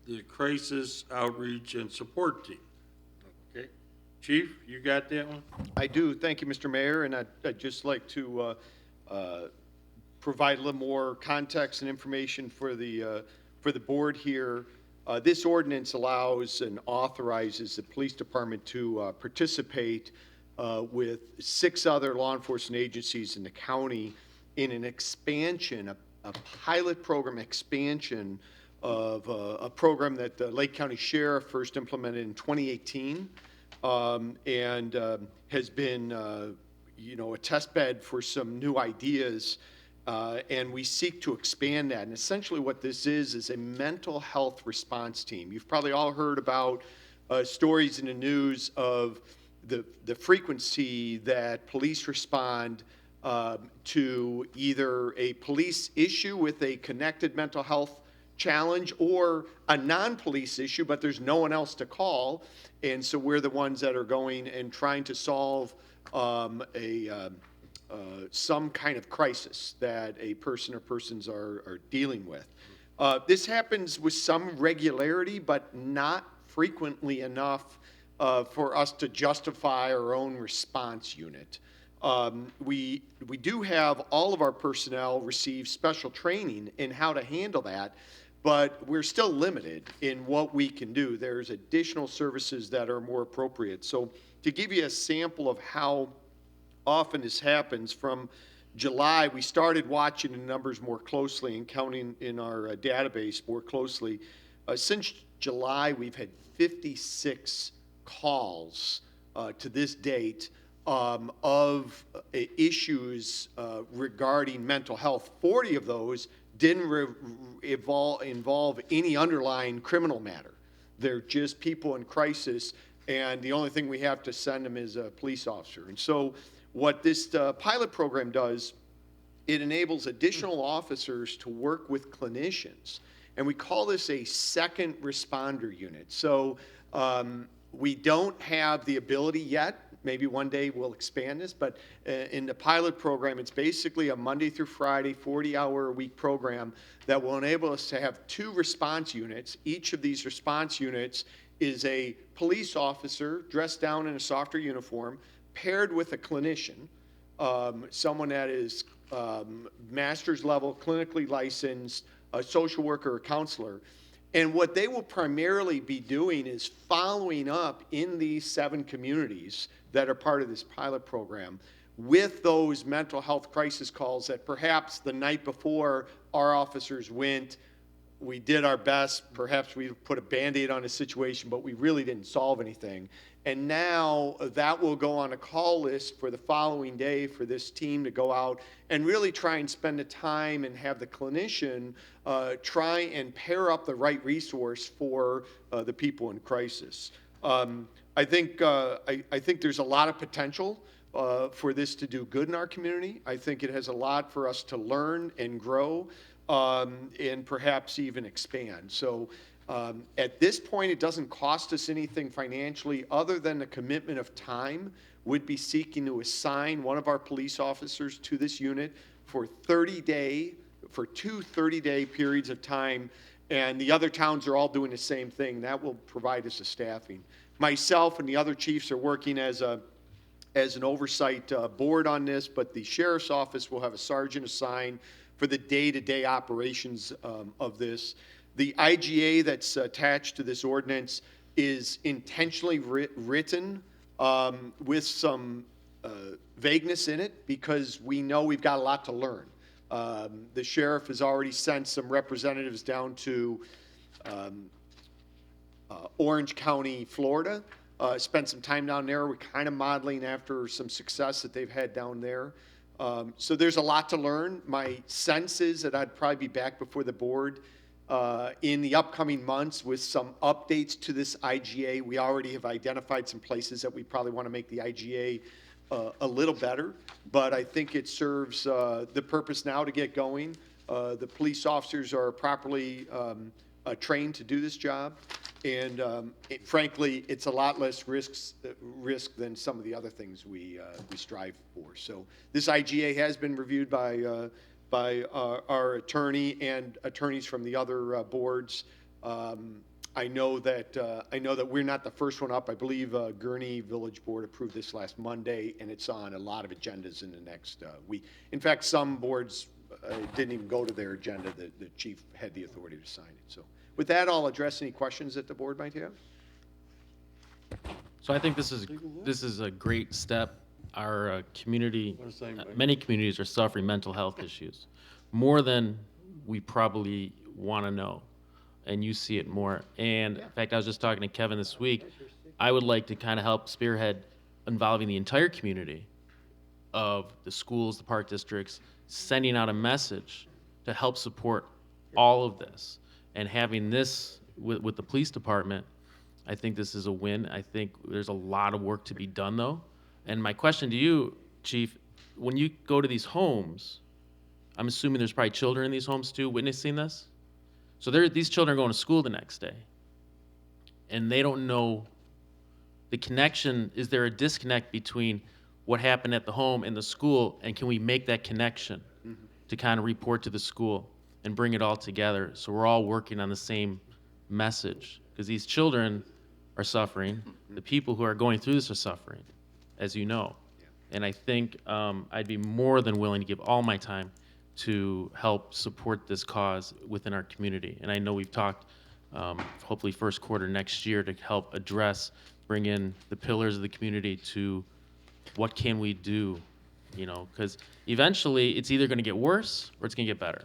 the crisis outreach and support team. Okay, Chief, you got that one? I do. Thank you, Mr. Mayor, and I'd just like to provide a little more context and information for the board here. This ordinance allows and authorizes the police department to participate with 6 other law enforcement agencies in the county in an expansion, a pilot program expansion of a program that the Lake County Sheriff first implemented in 2018, and has been, a test bed for some new ideas. And we seek to expand that. And essentially what this is a mental health response team. You've probably all heard about stories in the news of the frequency that police respond to either a police issue with a connected mental health challenge or a non-police issue, but there's no one else to call. And so we're the ones that are going and trying to solve some kind of crisis that a person or persons are dealing with. This happens with some regularity, but not frequently enough for us to justify our own response unit. We do have all of our personnel receive special training in how to handle that, but we're still limited in what we can do. There's additional services that are more appropriate. So to give you a sample of how often this happens, from July, we started watching the numbers more closely and counting in our database more closely. Since July, we've had 56 calls to this date of issues regarding mental health. 40 of those didn't involve any underlying criminal matter. They're just people in crisis, and the only thing we have to send them is a police officer. And so what this pilot program does, it enables additional officers to work with clinicians. And we call this a second responder unit. So we don't have the ability yet. Maybe one day we'll expand this, but in the pilot program, it's basically a Monday through Friday, 40-hour-a-week program that will enable us to have 2 response units. Each of these response units is a police officer dressed down in a softer uniform, paired with a clinician, someone that is master's level, clinically licensed, a social worker or counselor. And what they will primarily be doing is following up in these 7 communities that are part of this pilot program with those mental health crisis calls that perhaps the night before our officers went, we did our best, perhaps we put a Band-Aid on a situation, but we really didn't solve anything. And now that will go on a call list for the following day for this team to go out and really try and spend the time and have the clinician try and pair up the right resource for the people in crisis. I think there's a lot of potential for this to do good in our community. I think it has a lot for us to learn and grow and perhaps even expand. So at this point, it doesn't cost us anything financially other than the commitment of time. Would be seeking to assign one of our police officers to this unit for 2 30-day periods of time, and the other towns are all doing the same thing. That will provide us a staffing. Myself and the other chiefs are working as an oversight board on this, but the sheriff's office will have a sergeant assigned for the day-to-day operations of this. The IGA that's attached to this ordinance is intentionally written with some vagueness in it because we know we've got a lot to learn. The sheriff has already sent some representatives down to Orange County, Florida. Spent some time down there. We're kind of modeling after some success that they've had down there. So there's a lot to learn. My sense is that I'd probably be back before the board in the upcoming months with some updates to this IGA. We already have identified some places that we probably want to make the IGA a little better, but I think it serves the purpose now to get going. The police officers are properly trained to do this job, and frankly, it's a lot less risk than some of the other things we strive for. So this IGA has been reviewed by our attorney and attorneys from the other boards. I know that we're not the first one up. I believe Gurnee Village Board approved this last Monday, and it's on a lot of agendas in the next week. In fact, some boards didn't even go to their agenda. The chief had the authority to sign it. So With that, I'll address any questions that the board might have. So I think this is a great step. Our community, many communities are suffering mental health issues, more than we probably want to know, and you see it more. And in fact, I was just talking to Kevin this week. I would like to kind of help spearhead involving the entire community of the schools, the park districts, sending out a message to help support all of this. And having this with the police department, I think this is a win. I think there's a lot of work to be done, though. And my question to you, Chief, when you go to these homes, I'm assuming there's probably children in these homes too witnessing this. So these children are going to school the next day, and they don't know the connection. Is there a disconnect between what happened at the home and the school, and can we make that connection to kind of report to the school and bring it all together so we're all working on the same message? Because these children are suffering. The people who are going through this are suffering, as you know. And I think I'd be more than willing to give all my time to help support this cause within our community. And I know we've talked, hopefully first quarter next year, to help address, bring in the pillars of the community to what can we do, because eventually it's either going to get worse or it's going to get better.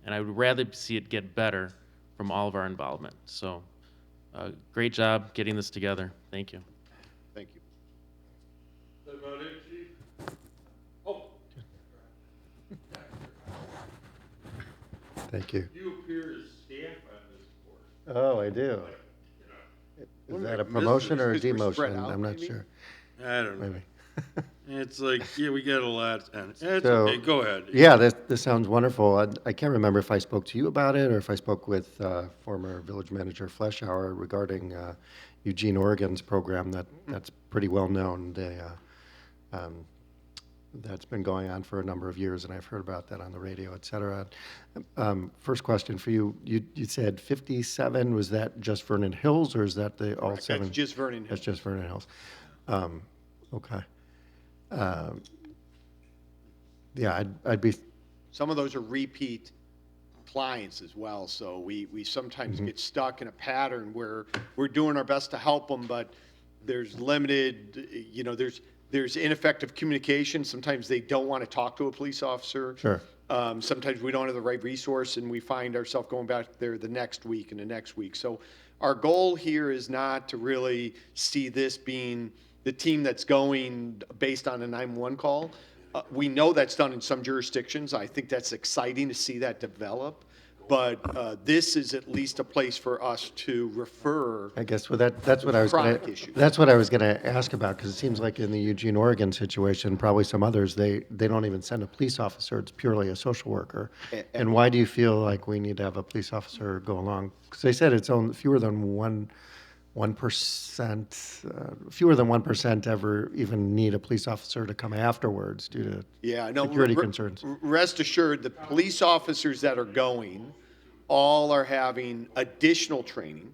And I would rather see it get better from all of our involvement. So great job getting this together. Thank you. Thank you. Is that about it, Chief? Oh, Thank you. you appear as staff on this board. Oh, I do. Is that a promotion or a Because we're spread demotion? out, I'm not maybe? sure. I don't know. Maybe. It's like, yeah, we got a lot, and it's So, okay, go ahead. Yeah, this sounds wonderful. I can't remember if I spoke to you about it or if I spoke with former village manager Fleshauer regarding Eugene, Oregon's program that's pretty well known. That's been going on for a number of years, and I've heard about that on the radio, et cetera. First question for you. You said 57, was that just Vernon Hills, or is that all Correct. seven? That's just Vernon Hills. That's just Vernon Hills. Okay. Yeah, I'd be, Some of those are repeat clients as well, so we sometimes get stuck in a pattern where we're doing our best to help them, but there's limited, there's ineffective communication. Sometimes they don't want to talk to a police officer. Sure. Sometimes we don't have the right resource, and we find ourselves going back there the next week and the next week. So our goal here is not to really see this being the team that's going based on a 911 call. We know that's done in some jurisdictions. I think that's exciting to see that develop. But this is at least a place for us to refer. I guess, well, that's what I was Chronic gonna, issues. that's what I was gonna ask about, because it seems like in the Eugene, Oregon situation, probably some others, they don't even send a police officer, it's purely a social worker. And why do you feel like we need to have a police officer go along? Because they said it's only fewer than 1% ever even need a police officer to come afterwards due to security concerns. Rest assured, the police officers that are going all are having additional training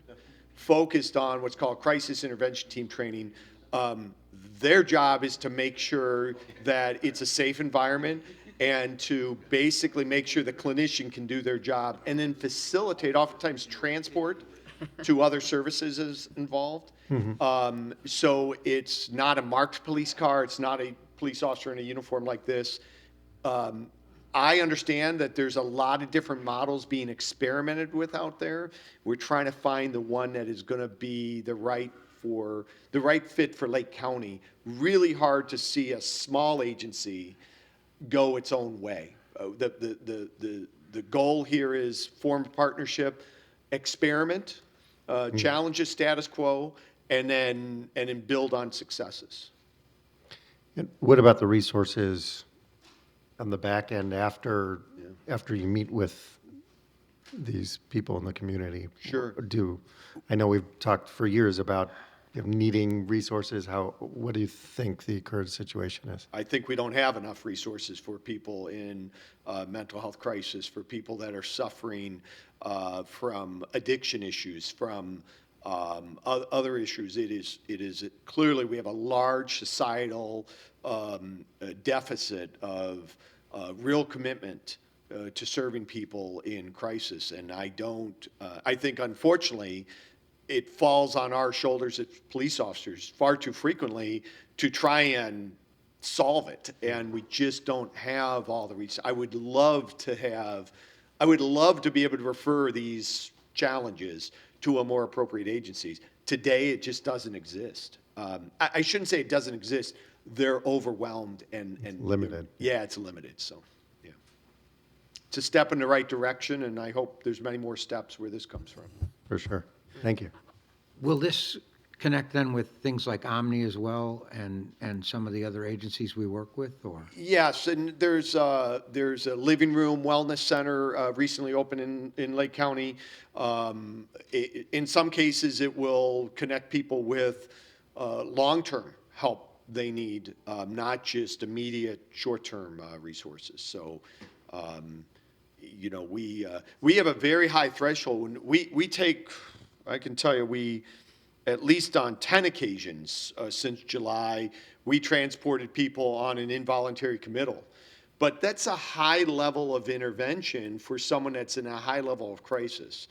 focused on what's called crisis intervention team training. Their job is to make sure that it's a safe environment and to basically make sure the clinician can do their job and then facilitate, oftentimes transport to other services is involved. So it's not a marked police car. It's not a police officer in a uniform like this. I understand that there's a lot of different models being experimented with out there. We're trying to find the one that is going to be the right fit for Lake County. Really hard to see a small agency go its own way. The goal here is form a partnership, experiment, challenge the status quo, and then build on successes. And what about the resources on the back end after you meet with these people in the community? Sure. I know we've talked for years about needing resources. What do you think the current situation is? I think we don't have enough resources for people in mental health crisis, for people that are suffering from addiction issues, from other issues. It is clearly we have a large societal deficit of real commitment to serving people in crisis. And I don't, I think unfortunately, it falls on our shoulders as police officers far too frequently to try and solve it. And we just don't have all the resources. I would love to be able to refer these challenges to a more appropriate agencies. Today, it just doesn't exist. I shouldn't say it doesn't exist. They're overwhelmed and Limited. Yeah, it's limited. So, yeah, it's a step in the right direction, and I hope there's many more steps where this comes from. For sure. Thank you. Will this connect then with things like Omni as well and some of the other agencies we work with, or? Yes, and there's a living room wellness center recently opened in Lake County. In some cases, it will connect people with long-term help they need, not just immediate short-term resources. So, you know, we have a very high threshold. We take, I can tell you, at least on 10 occasions since July, we transported people on an involuntary committal. But that's a high level of intervention for someone that's in a high level of crisis.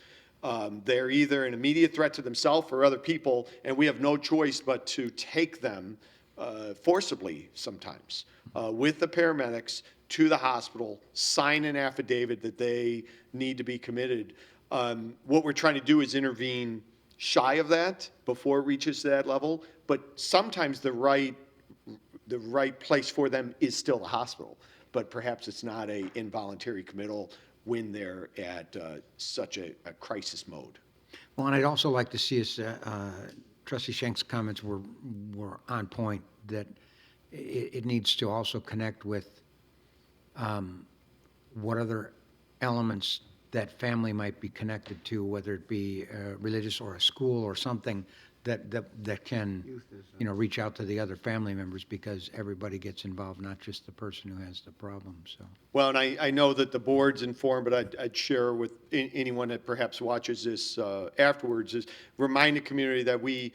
They're either an immediate threat to themselves or other people, and we have no choice but to take them forcibly sometimes with the paramedics to the hospital, sign an affidavit that they need to be committed. What we're trying to do is intervene shy of that before it reaches that level, but sometimes the right place for them is still the hospital, but perhaps it's not a involuntary committal when they're at such a crisis mode. Well, and I'd also like to see us, Trustee Schenk's comments were on point, that it needs to also connect with what other elements that family might be connected to, whether it be religious or a school or something that can, you know, reach out to the other family members, because everybody gets involved, not just the person who has the problem, so. Well, and I know that the board's informed, but I'd share with anyone that perhaps watches this afterwards, is remind the community that we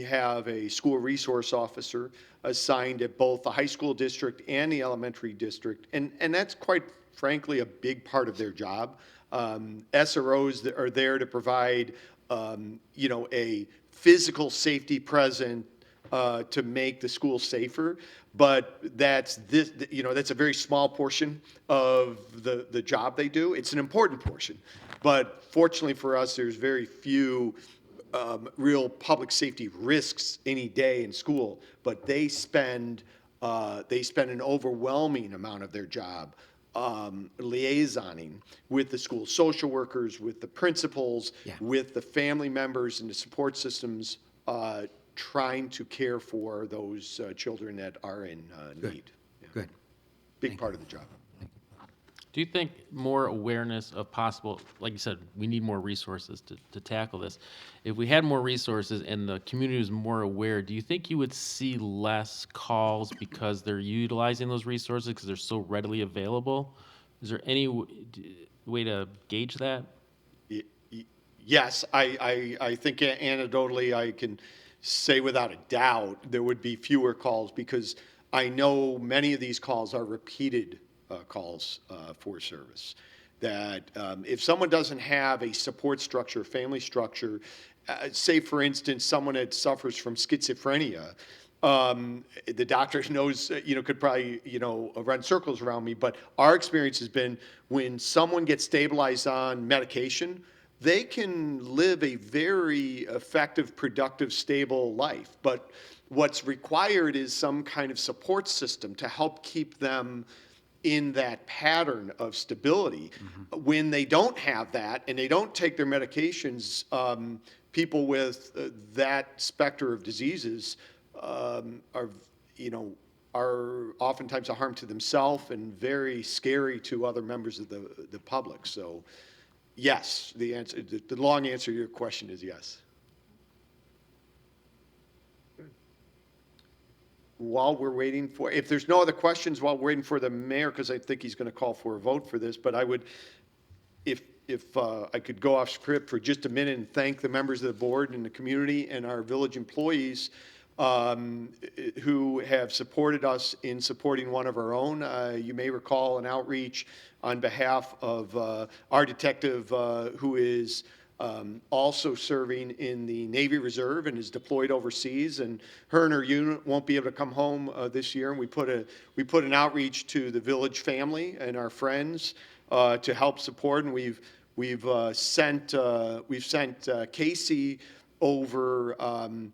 have a school resource officer assigned at both the high school district and the elementary district, and that's quite frankly a big part of their job. SROs that are there to provide, you know, a physical safety present to make the school safer, but that's a very small portion of the job they do. It's an important portion, but fortunately for us, there's very few real public safety risks any day in school, but they spend an overwhelming amount of their job liaisoning with the school social workers, with the principals, with the family members and the support systems, trying to care for those children that are in need. Yeah. Good. Big part of the job. Do you think more awareness of possible, like you said, we need more resources to tackle this. If we had more resources and the community was more aware, do you think you would see less calls because they're utilizing those resources because they're so readily available? Is there any way to gauge that? Yes, I think anecdotally I can say without a doubt there would be fewer calls, because I know many of these calls are repeated calls for service. That if someone doesn't have a support structure, family structure, say for instance someone that suffers from schizophrenia, the doctor knows, could probably, run circles around me, but our experience has been when someone gets stabilized on medication, they can live a very effective, productive, stable life. But what's required is some kind of support system to help keep them in that pattern of stability. Mm-hmm. When they don't have that and they don't take their medications, people with that specter of diseases are oftentimes a harm to themselves and very scary to other members of the public. So, yes, the long answer to your question is yes. While we're waiting for, if there's no other questions while we're waiting for the mayor, because I think he's going to call for a vote for this, but I would, if I could go off script for just a minute and thank the members of the board and the community and our village employees. who have supported us in supporting one of our own. You may recall an outreach on behalf of our detective who is also serving in the Navy Reserve and is deployed overseas, and her unit won't be able to come home this year. And we put an outreach to the village family and our friends to help support, and we've sent Casey over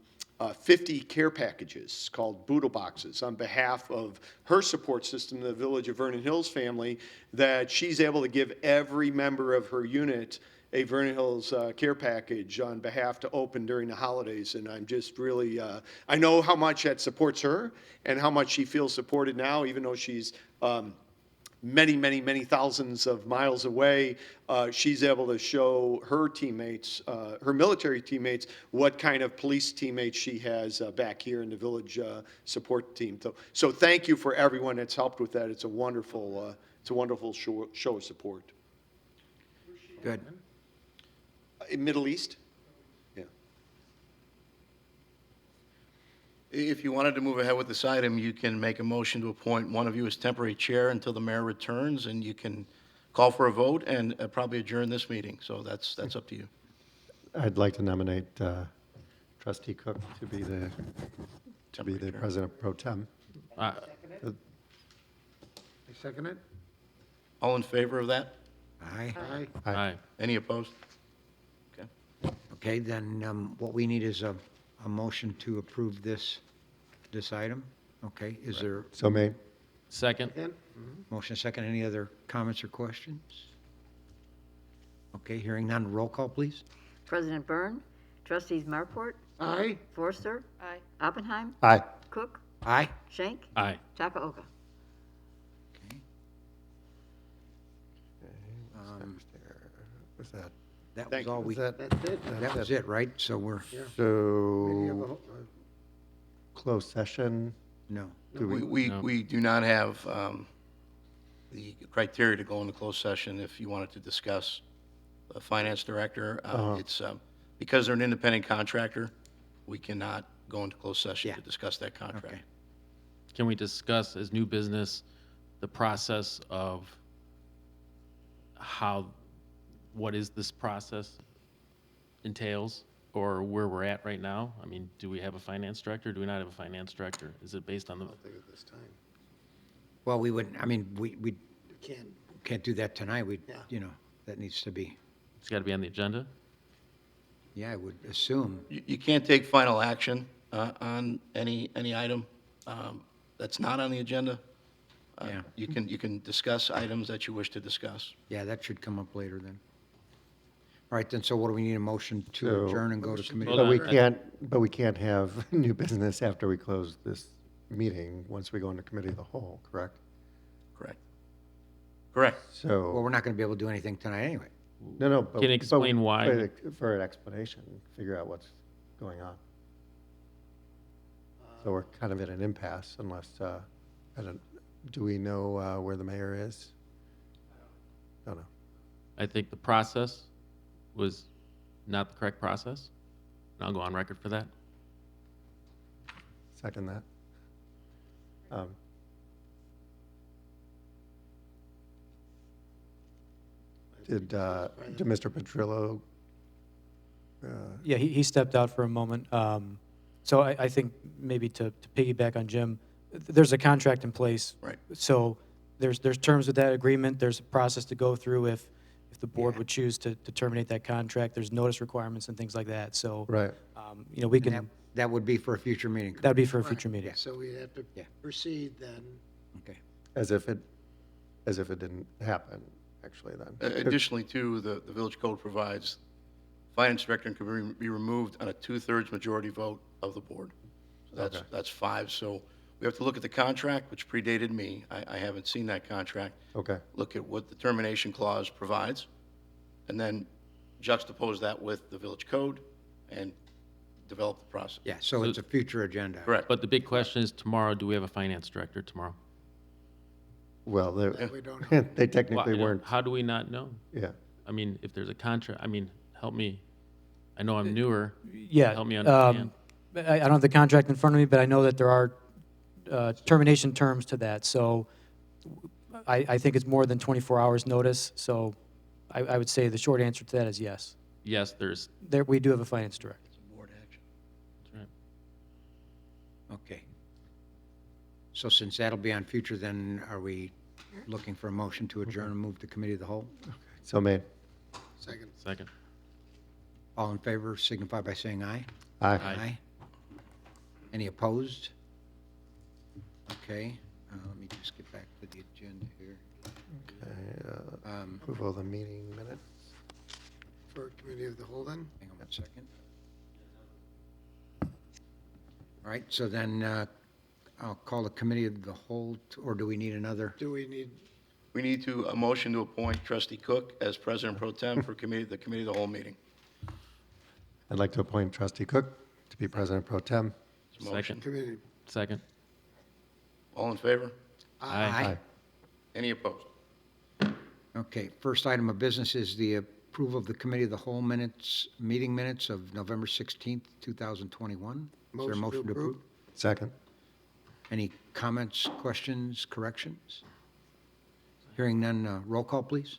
50 care packages called Boodle Boxes on behalf of her support system, the Village of Vernon Hills family, that she's able to give every member of her unit a Vernon Hills care package on behalf to open during the holidays. And I'm just really, I know how much that supports her and how much she feels supported now, even though she's many thousands of miles away. She's able to show her teammates, her military teammates, what kind of police teammates she has back here in the village support team. So thank you for everyone that's helped with that. It's a wonderful show of support. Good. In Middle East? Yeah. If you wanted to move ahead with this item, you can make a motion to appoint one of you as temporary chair until the mayor returns, and you can call for a vote and probably adjourn this meeting. So that's up to you. I'd like to nominate Trustee Cook to be the Temporary chair. president pro tem. Second it? All in favor of that? Aye. Aye. Any opposed? Okay, then what we need is a motion to approve this item. Okay, is there So made. Second? motion second? Any other comments or questions? Okay, hearing none, roll call, please. President Byrne, trustees Markwart, Aye. Forster, Oppenheim, Aye. Cook, Aye. Schenk, Aye. Takaoka. Okay. Was that? That was Thank all you. we, That That's it. that was it, right? So we're, Maybe you have So, a- closed session, no. do we? We do not have the criteria to go into closed session if you wanted to discuss the finance director. It's because they're an independent contractor, we cannot go into closed session Yeah. to discuss that contract. Okay. Can we discuss as new business the process of what is this process entails, or where we're at right now? I mean, do we have a finance director? Do we not have a finance director? Is it based on the, At this time. Well, we wouldn't, I mean, we You can't. can't do that tonight. We, Yeah. you know, that needs to be, it's got to be on the agenda? yeah, I would assume. You can't take final action on any item that's not on the agenda. Yeah. You can discuss items that you wish to discuss. Yeah, that should come up later then. All right, then, so what do we need, a motion to So- adjourn and go to committee? Hold on. But we can't have new business after we close this meeting, once we go into committee of the whole, correct? Correct. Correct. Well, So, we're not going to be able to do anything tonight anyway. no, but. Can you explain why? For an explanation, figure out what's going on. So we're kind of in an impasse unless, do we know where the mayor is? Don't know. I think the process was not the correct process. And I'll go on record for that. Second that. Did Mr. Petrillo, Yeah, he stepped out for a moment. So I think maybe to piggyback on Jim, there's a contract in place. Right. So there's terms with that agreement. There's a process to go through if the board would choose to terminate that contract. There's notice requirements and things like that. So, right, we And can, that would be for a future meeting. that'd be for a future meeting. So we have to Yeah. proceed then. Okay. as if it didn't happen, actually, then. Additionally, too, the village code provides finance director can be removed on a 2/3 majority vote of the board. So Okay. that's 5. So we have to look at the contract, which predated me. I haven't seen that contract. Okay, Look at what the termination clause provides, and then juxtapose that with the village code and develop the process. Yeah, so it's a future agenda. Correct. But the big question is tomorrow, do we have a finance director tomorrow? well, That we don't know. they Well, technically weren't, how do we not know? yeah. I mean, if there's a contract, I mean, help me. I know I'm newer. Yeah. Help me understand. I don't have the contract in front of me, but I know that there are termination terms to that. So I think it's more than 24 hours notice. So I would say the short answer to that is yes. Yes, there's, There, we do have a finance director. Board action. that's right. Okay. So since that'll be on future, then are we looking for a motion to adjourn and move to committee of the whole? So made. Second. Second. All in favor signify by saying aye. Aye. Aye. Any opposed? Okay, let me just get back to the agenda here. Approval of the meeting minutes. For committee of the whole then? Hang on one second. All right, so then I'll call the committee of the whole, or do we need another? Do we need, We need to, a motion to appoint trustee Cook as president pro tem for the committee of the whole meeting. I'd like to appoint trustee Cook to be president pro tem. Motion. committee? Second. All in favor? Aye. Any opposed? Okay, first item of business is the approval of the committee of the whole minutes, meeting minutes of November 16th, 2021. Is there a motion to approve? Second. Any comments, questions, corrections? Hearing none, roll call, please.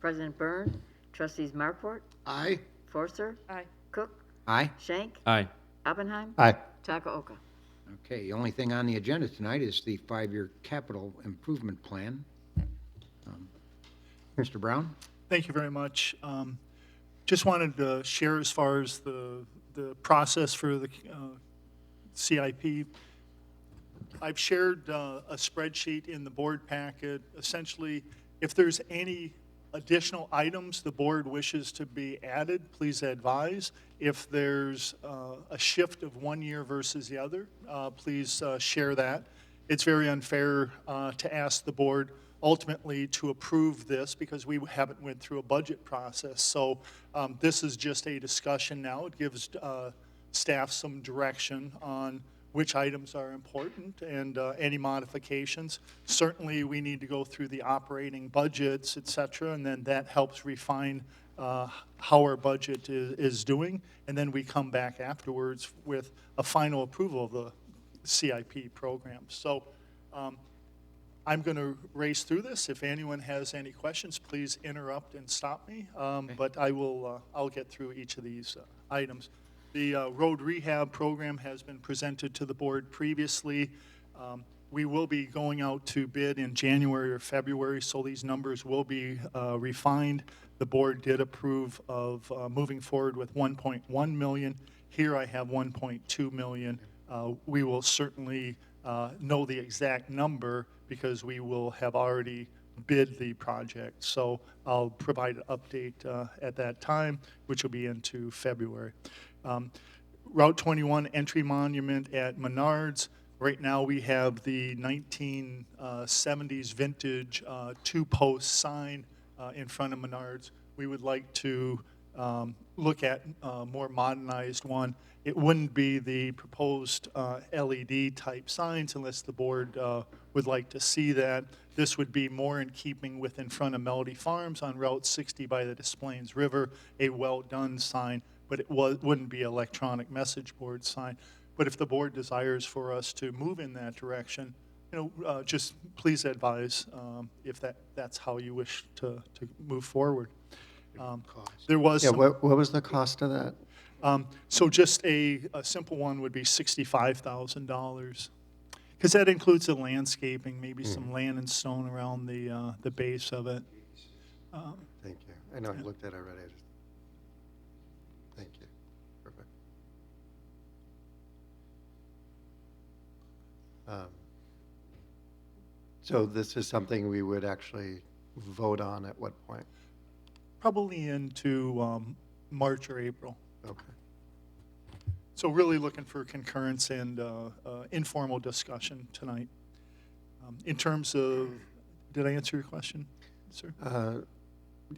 President Byrne, trustees Marport, Aye. Forster. Aye. Cook, Aye? Shank, Aye. Oppenheim, Aye. Takaoka. Okay, the only thing on the agenda tonight is the five-year capital improvement plan. Mr. Brown? Thank you very much. Just wanted to share as far as the process for the CIP. I've shared a spreadsheet in the board packet. Essentially, if there's any additional items the board wishes to be added, please advise. If there's a shift of 1 year versus the other, please share that. It's very unfair to ask the board ultimately to approve this because we haven't went through a budget process. So this is just a discussion now. It gives staff some direction on which items are important and any modifications. Certainly, we need to go through the operating budgets, et cetera, and then that helps refine how our budget is doing. And then we come back afterwards with a final approval of the CIP program. So I'm going to race through this. If anyone has any questions, please interrupt and stop me. But I'll get through each of these items. The road rehab program has been presented to the board previously. We will be going out to bid in January or February, so these numbers will be refined. The board did approve of moving forward with 1.1 million. Here I have 1.2 million. We will certainly know the exact number because we will have already bid the project. So I'll provide an update at that time, which will be into February. Route 21 entry monument at Menards. Right now we have the 1970s vintage two-post sign in front of Menards. We would like to look at a more modernized one. It wouldn't be the proposed LED type signs unless the board would like to see that. This would be more in keeping with in front of Melody Farms on Route 60 by the Des Plaines River, a well-done sign, but it wouldn't be electronic message board sign. But if the board desires for us to move in that direction, just please advise if that's how you wish to move forward. There was Yeah, some, what was the cost of that? so just a simple one would be $65,000. Because that includes the landscaping, maybe some land and stone around the base of it. Thank you. I know I looked at it already. Thank you. Perfect. So this is something we would actually vote on at what point? Probably into March or April. Okay. So really looking for concurrence and informal discussion tonight. In terms of, did I answer your question, sir?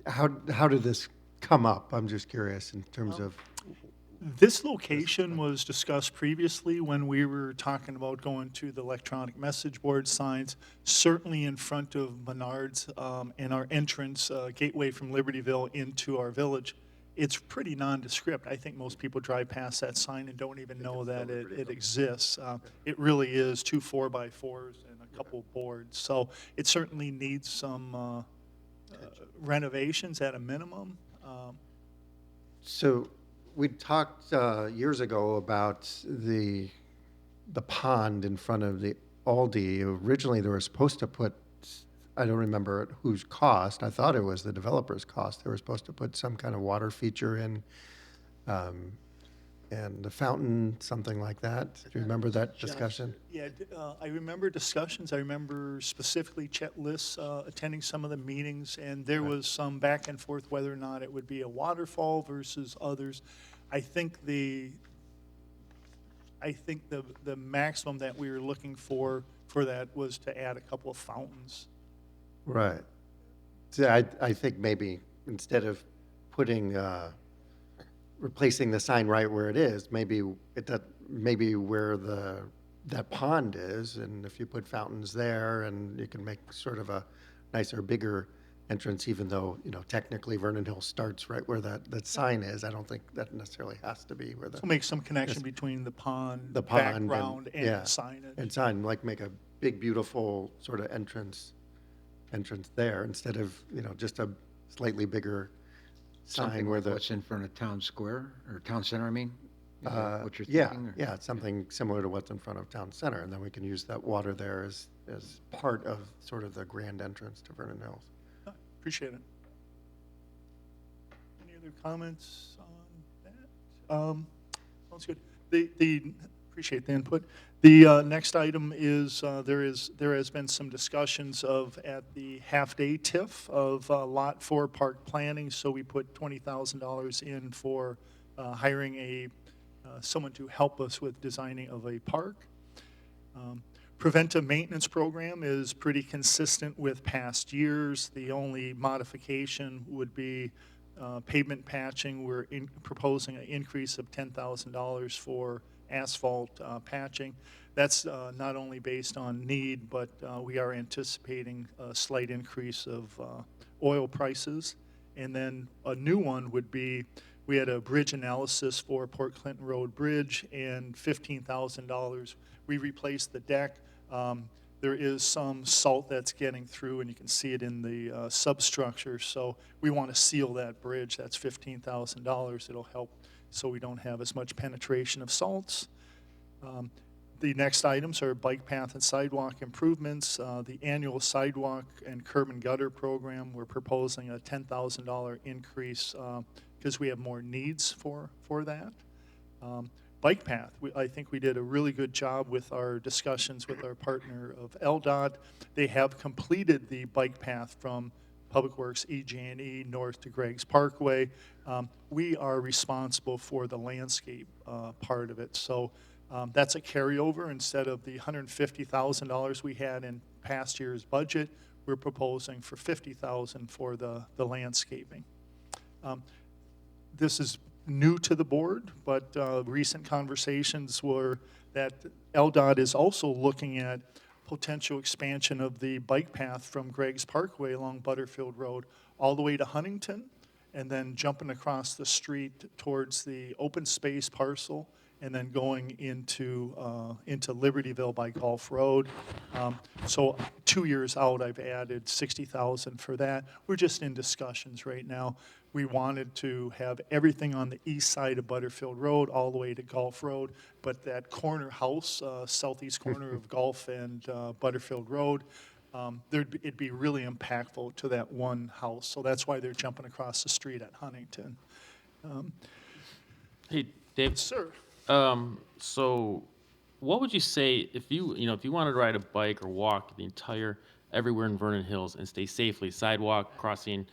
How did this come up? I'm just curious in terms of. This location was discussed previously when we were talking about going to the electronic message board signs, certainly in front of Menards and our entrance gateway from Libertyville into our village. it's pretty nondescript. I think most people drive past that sign and don't even know that it exists. It really is 2 4x4s and a couple of boards. So it certainly needs some renovations at a minimum. So we talked years ago about the pond in front of the Aldi. Originally, they were supposed to put, I don't remember at whose cost. I thought it was the developer's cost. They were supposed to put some kind of water feature in, and the fountain, something like that. Do you remember that discussion? Yeah, I remember discussions. I remember specifically Chet Liss attending some of the meetings, and there was some back and forth whether or not it would be a waterfall versus others. I think the maximum that we were looking for that was to add a couple of fountains. Right. So I think maybe instead of putting, replacing the sign right where it is, maybe maybe where that pond is, and if you put fountains there, and you can make sort of a nicer, bigger entrance, even though, technically Vernon Hills starts right where that sign is. I don't think that necessarily has to be where the. So make some connection between the pond and- background and yeah, signage. and sign, like make a big, beautiful sort of entrance there instead of, just a slightly bigger sign Something where like the. what's in front of Town Square, or Town Center, I mean? Is that what you're Yeah, thinking? or- yeah, something similar to what's in front of Town Center, and then we can use that water there as part of sort of the grand entrance to Vernon Hills. Appreciate it. Any other comments on that? Sounds good. Appreciate the input. The next item is, there has been some discussions at the half-day TIF of Lot 4 park planning, so we put $20,000 in for hiring someone to help us with designing of a park. Preventive maintenance program is pretty consistent with past years. The only modification would be pavement patching. We're proposing an increase of $10,000 for asphalt patching. That's not only based on need, but we are anticipating a slight increase of oil prices. And then a new one would be, we had a bridge analysis for Port Clinton Road Bridge, and $15,000. We replaced the deck. There is some salt that's getting through, and you can see it in the substructure. So we want to seal that bridge. That's $15,000. It'll help so we don't have as much penetration of salts. The next items are bike path and sidewalk improvements. The annual sidewalk and curb and gutter program, we're proposing a $10,000 increase because we have more needs for that. Bike path, I think we did a really good job with our discussions with our partner of LDOT. They have completed the bike path from Public Works EJ&E north to Greg's Parkway. We are responsible for the landscape part of it. So that's a carryover. Instead of the $150,000 we had in past year's budget, we're proposing for $50,000 for the landscaping. This is new to the board, but recent conversations were that LDOT is also looking at potential expansion of the bike path from Greg's Parkway along Butterfield Road all the way to Huntington, and then jumping across the street towards the open space parcel, and then going into Libertyville by Gulf Road. So 2 years out, I've added $60,000 for that. We're just in discussions right now. We wanted to have everything on the east side of Butterfield Road all the way to Gulf Road, but that corner house, southeast corner of Gulf and Butterfield Road, it'd be really impactful to that one house. So that's why they're jumping across the street at Huntington. Hey, Dave. Sir. So what would you say if you wanted to ride a bike or walk everywhere in Vernon Hills and stay safely, sidewalk, crossing,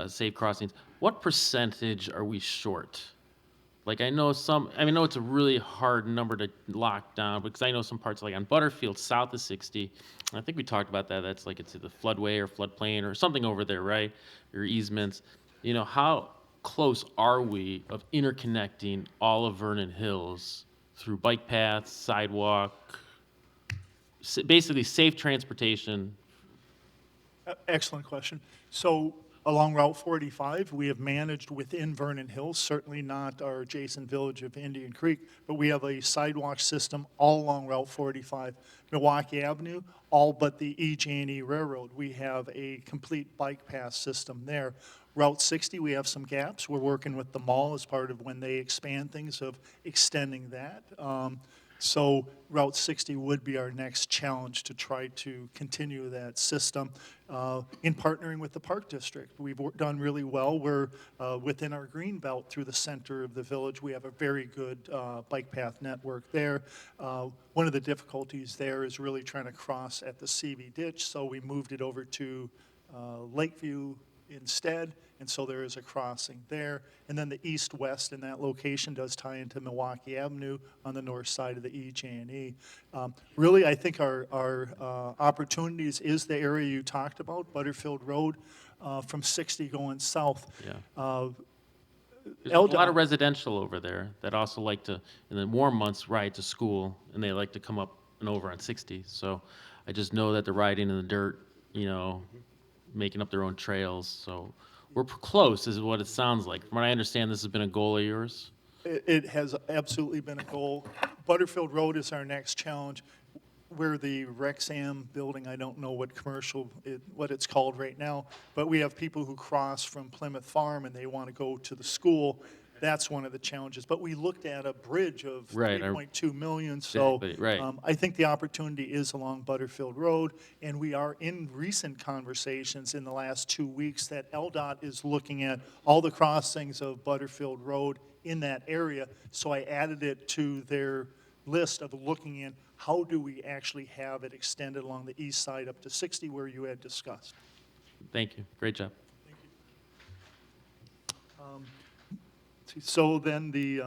safe crossings, what percentage are we short? Like I know it's a really hard number to lock down because I know some parts like on Butterfield south of 60, I think we talked about that. That's like it's the floodway or floodplain or something over there, right? Or easements. How close are we of interconnecting all of Vernon Hills through bike paths, sidewalk, basically safe transportation? Excellent question. So Along Route 45, we have managed within Vernon Hills, certainly not our adjacent village of Indian Creek, but we have a sidewalk system all along Route 45. Milwaukee Avenue, all but the EJ&E Railroad, we have a complete bike path system there. Route 60, we have some gaps. We're working with the mall as part of when they expand things of extending that. So Route 60 would be our next challenge to try to continue that system in partnering with the Park District. We've done really well. We're within our green belt through the center of the village. We have a very good bike path network there. One of the difficulties there is really trying to cross at the CV ditch, so we moved it over to Lakeview instead, and so there is a crossing there. And then the east-west in that location does tie into Milwaukee Avenue on the north side of the EJ&E. Really, I think our opportunities is the area you talked about, Butterfield Road, from 60 going south. Yeah. There's a lot of residential over there that also like to, in the warm months, ride to school, and they like to come up and over on 60. So I just know that they're riding in the dirt, making up their own trails. So we're close, is what it sounds like. From what I understand, this has been a goal of yours. It has absolutely been a goal. Butterfield Road is our next challenge. Where the Rexham building, I don't know what what it's called right now, but we have people who cross from Plymouth Farm and they want to go to the school. That's one of the challenges. But we looked at a bridge of Right, 3.2 million, so Exactly, right. I think the opportunity is along Butterfield Road, and we are in recent conversations in the last 2 weeks that LDOT is looking at all the crossings of Butterfield Road in that area, so I added it to their list of looking in how do we actually have it extended along the east side up to 60 where you had discussed. Thank you. Great job. So then the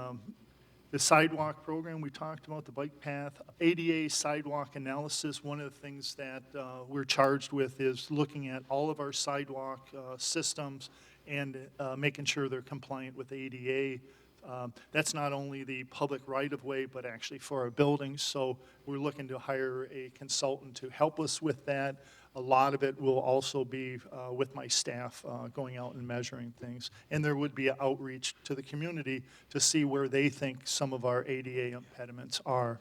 sidewalk program we talked about, the bike path, ADA sidewalk analysis, one of the things that we're charged with is looking at all of our sidewalk systems and making sure they're compliant with ADA. That's not only the public right-of-way, but actually for our buildings. So we're looking to hire a consultant to help us with that. A lot of it will also be with my staff going out and measuring things. And there would be an outreach to the community to see where they think some of our ADA impediments are.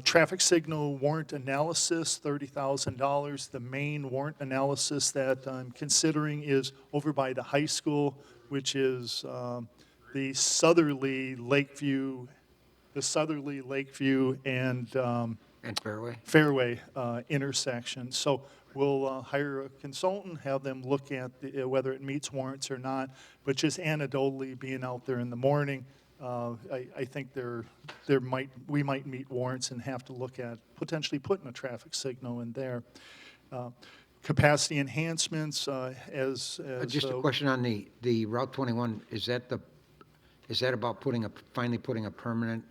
Traffic signal warrant analysis, $30,000. The main warrant analysis that I'm considering is over by the high school, which is the southerly Lakeview and Fairway intersection. So we'll hire a consultant, have them look at whether it meets warrants or not, but just anecdotally being out there in the morning, I think we might meet warrants and have to look at potentially putting a traffic signal in there. Capacity enhancements as Just a question on the Route 21, is that about finally putting a permanent?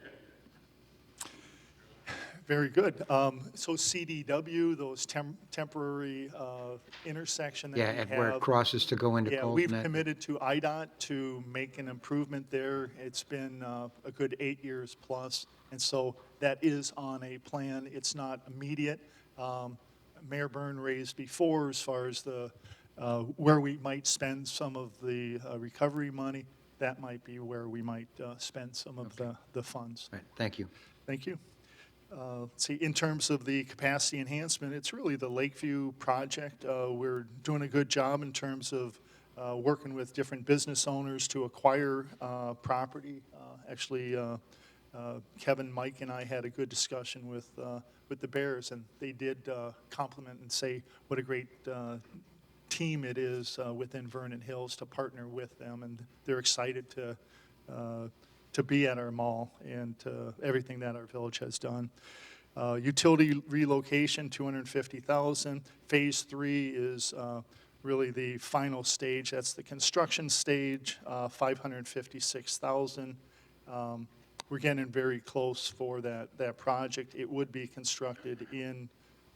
Very good. So CDW, those temporary intersection that we have. Where it crosses to go into Colton. Yeah, we've committed to IDOT to make an improvement there. It's been a good 8 years plus, and so that is on a plan. It's not immediate. Mayor Byrne raised before as far as where we might spend some of the recovery money. That might be where we might spend some of the funds. Right. Thank you. Thank you. Let's see, in terms of the capacity enhancement, it's really the Lakeview project. We're doing a good job in terms of working with different business owners to acquire property. Actually, Kevin, Mike, and I had a good discussion with the Bears, and they did compliment and say what a great team it is within Vernon Hills to partner with them, and they're excited to be at our mall and everything that our village has done. Utility relocation, $250,000. Phase 3 is really the final stage. That's the construction stage, $556,000. We're getting very close for that project. It would be constructed in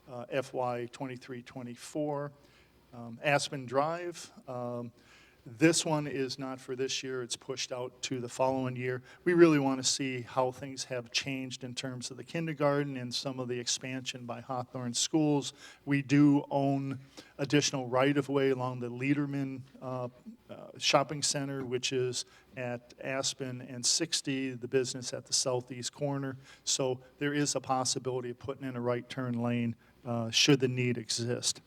FY 23-24. Aspen Drive. This one is not for this year, it's pushed out to the following year. We really want to see how things have changed in terms of the kindergarten and some of the expansion by Hawthorne schools. We do own additional right-of-way along the Lederman Shopping Center, which is at Aspen and 60, the business at the southeast corner. So there is a possibility of putting in a right turn lane should the need exist.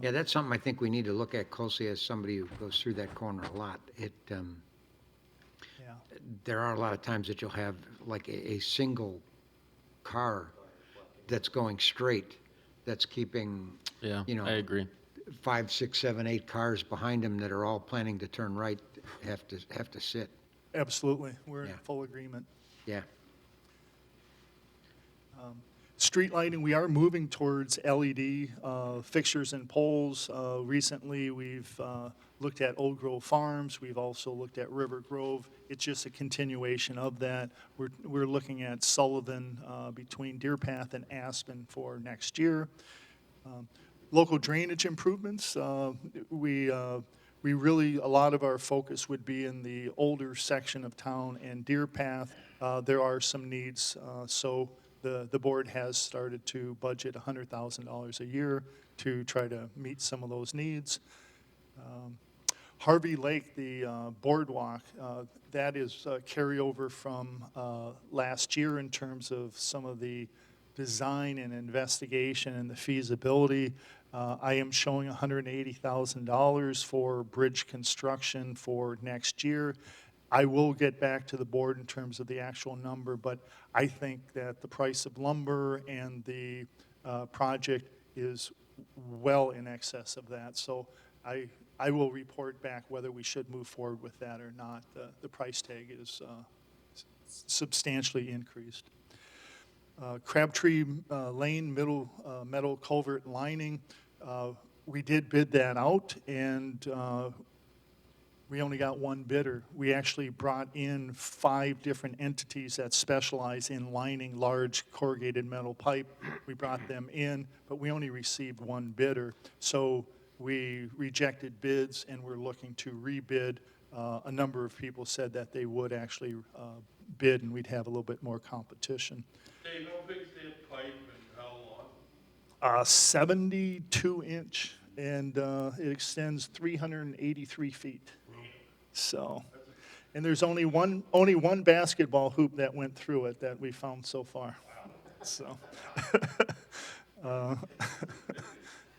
Yeah, that's something I think we need to look at closely as somebody who goes through that corner a lot. Yeah. There are a lot of times that you'll have like a single car that's going straight, that's keeping, Yeah, you know, I agree. 5, 6, 7, 8 cars behind them that are all planning to turn right, have to sit. Absolutely, we're in Yeah. full agreement. Yeah. Street lighting, we are moving towards LED fixtures and poles. Recently, we've looked at Old Grove Farms. We've also looked at River Grove. It's just a continuation of that. We're looking at Sullivan between Deer Path and Aspen for next year. Local drainage improvements, we really, a lot of our focus would be in the older section of town and Deer Path. There are some needs, so the board has started to budget $100,000 a year to try to meet some of those needs. Harvey Lake, the boardwalk, that is carryover from last year in terms of some of the design and investigation and the feasibility. I am showing $180,000 for bridge construction for next year. I will get back to the board in terms of the actual number, but I think that the price of lumber and the project is well in excess of that. So I will report back whether we should move forward with that or not. The price tag is substantially increased. Crabtree Lane metal culvert lining, we did bid that out, and we only got one bidder. We actually brought in 5 different entities that specialize in lining large corrugated metal pipe. We brought them in, but we only received one bidder. So we rejected bids, and we're looking to rebid. A number of people said that they would actually bid, and we'd have a little bit more competition. Dave, how big is that pipe and how long? 72-inch, and it extends 383 feet. So, and there's only one basketball hoop that went through it that we found so far. So,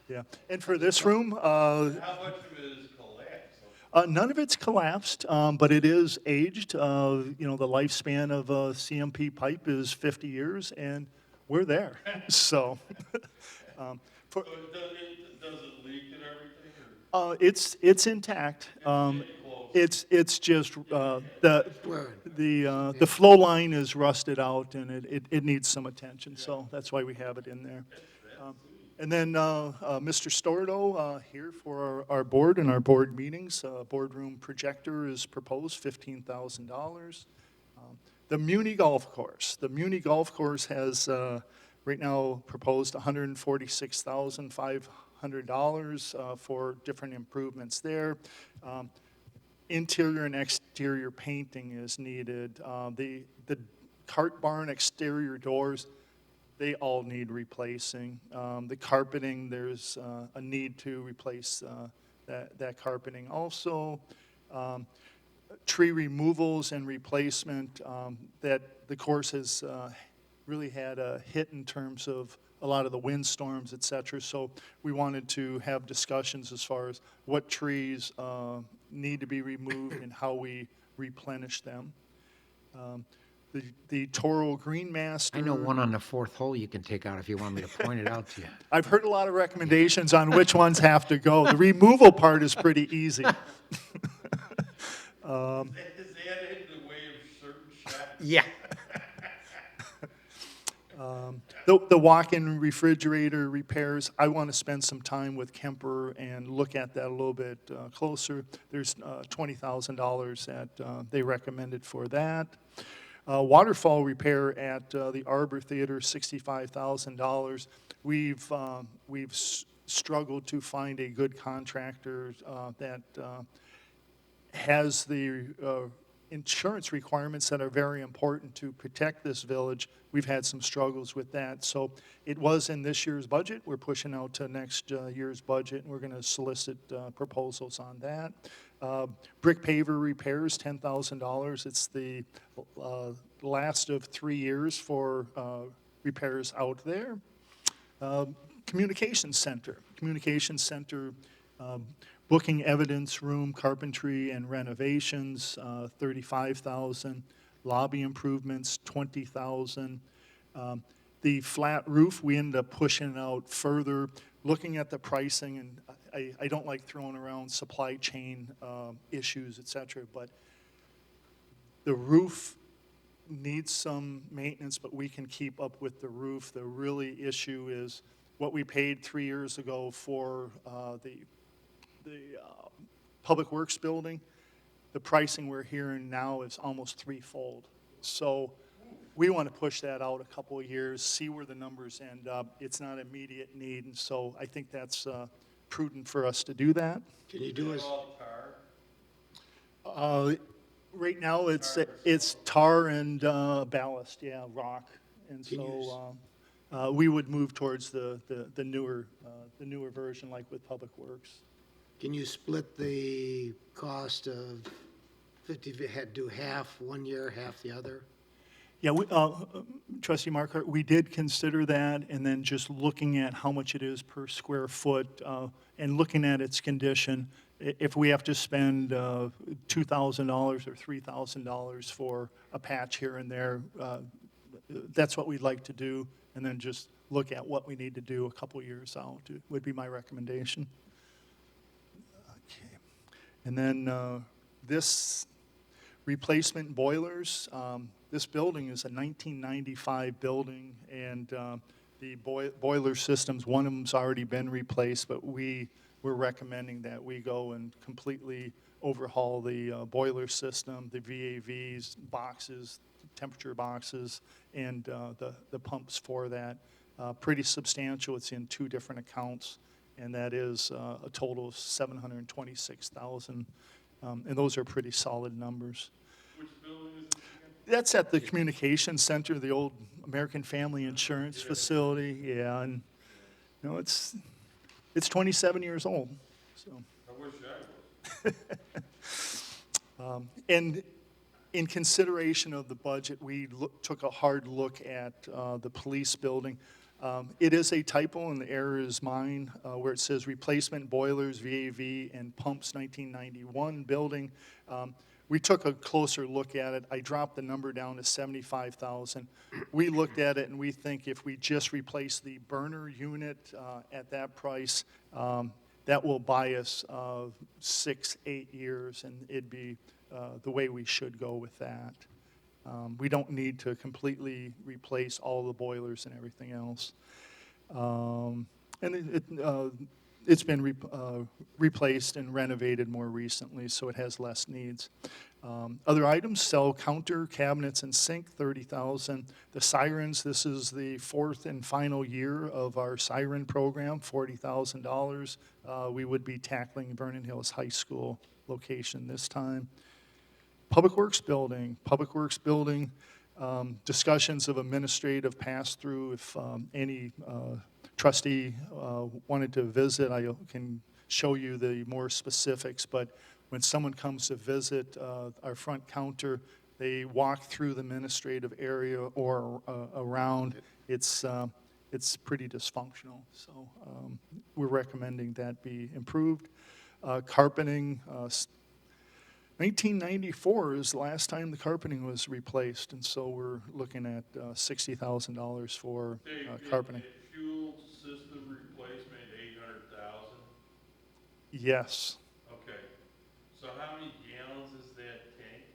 yeah. And for this room, How much of it is collapsed? none of it's collapsed, but it is aged. The lifespan of a CMP pipe is 50 years, and we're there. So, So does it leak and everything? Or? it's intact. It's just the flow line is rusted out, and it needs some attention. So that's why we have it in there. And then Mr. Stordo here for our board and our board meetings. Boardroom projector is proposed, $15,000. The Muni Golf Course. The Muni Golf Course has right now proposed $146,500 for different improvements there. Interior and exterior painting is needed. The cart barn exterior doors, they all need replacing. The carpeting, there's a need to replace that carpeting also. Tree removals and replacement, that the course has really had a hit in terms of a lot of the windstorms, et cetera. So we wanted to have discussions as far as what trees need to be removed and how we replenish them. The Toro Greenmaster. I know one on the 4th hole you can take out if you want me to point it out to you. I've heard a lot of recommendations on which ones have to go. The removal part is pretty easy. Is that in the way of certain shots? Yeah. The walk-in refrigerator repairs, I want to spend some time with Kemper and look at that a little bit closer. There's $20,000 that they recommended for that. Waterfall repair at the Arbor Theater, $65,000. We've struggled to find a good contractor that has the insurance requirements that are very important to protect this village. We've had some struggles with that. So it was in this year's budget. We're pushing out to next year's budget, and we're going to solicit proposals on that. Brick paver repairs, $10,000. It's the last of 3 years for repairs out there. Communications Center. Communications Center, booking evidence room, carpentry and renovations, $35,000. Lobby improvements, $20,000. The flat roof, we ended up pushing out further, looking at the pricing, and I don't like throwing around supply chain issues, et cetera, but the roof needs some maintenance, but we can keep up with the roof. The really issue is what we paid 3 years ago for the Public Works building. The pricing we're hearing now is almost threefold. So we want to push that out a couple of years, see where the numbers end up. It's not immediate need, and so I think that's prudent for us to do that. Can you do us, Right now, it's tar and ballast, yeah, rock. And Can you so we would move towards the newer version, like with Public Works. can you split the cost of 50, if you had to do half 1 year, half the other? Yeah, Trustee Markert, we did consider that, and then just looking at how much it is per square foot, and looking at its condition, if we have to spend $2,000 or $3,000 for a patch here and there, that's what we'd like to do, and then just look at what we need to do a couple years out, would be my recommendation. Okay. And then this replacement boilers, this building is a 1995 building, and the boiler systems, one of them's already been replaced, but we're recommending that we go and completely overhaul the boiler system, the VAVs, boxes, temperature boxes, and the pumps for that. Pretty substantial. It's in 2 different accounts, and that is a total of $726,000. And those are pretty solid numbers. Which building is it again? That's at the Communications Center, the old American Family Insurance facility. Yeah, and you know, it's 27 years old. So, I wish I was. and in consideration of the budget, we took a hard look at the police building. It is a typo, and the error is mine, where it says replacement boilers, VAV, and pumps 1991 building. We took a closer look at it. I dropped the number down to $75,000. We looked at it, and we think if we just replace the burner unit at that price, that will buy us 6-8 years, and it'd be the way we should go with that. We don't need to completely replace all the boilers and everything else. And it's been replaced and renovated more recently, so it has less needs. Other items, cell counter, cabinets, and sink, $30,000. The sirens, this is the 4th and final year of our siren program, $40,000. We would be tackling Vernon Hills High School location this time. Public Works Building, discussions of administrative pass-through. If any trustee wanted to visit, I can show you the more specifics, but when someone comes to visit our front counter, they walk through the administrative area or around. It's pretty dysfunctional, so we're recommending that be improved. Carpeting, 1994 is the last time the carpeting was replaced, and so we're looking at $60,000 for carpeting. Fuel system replacement, 800,000? Yes. Okay. So how many gallons is that tank?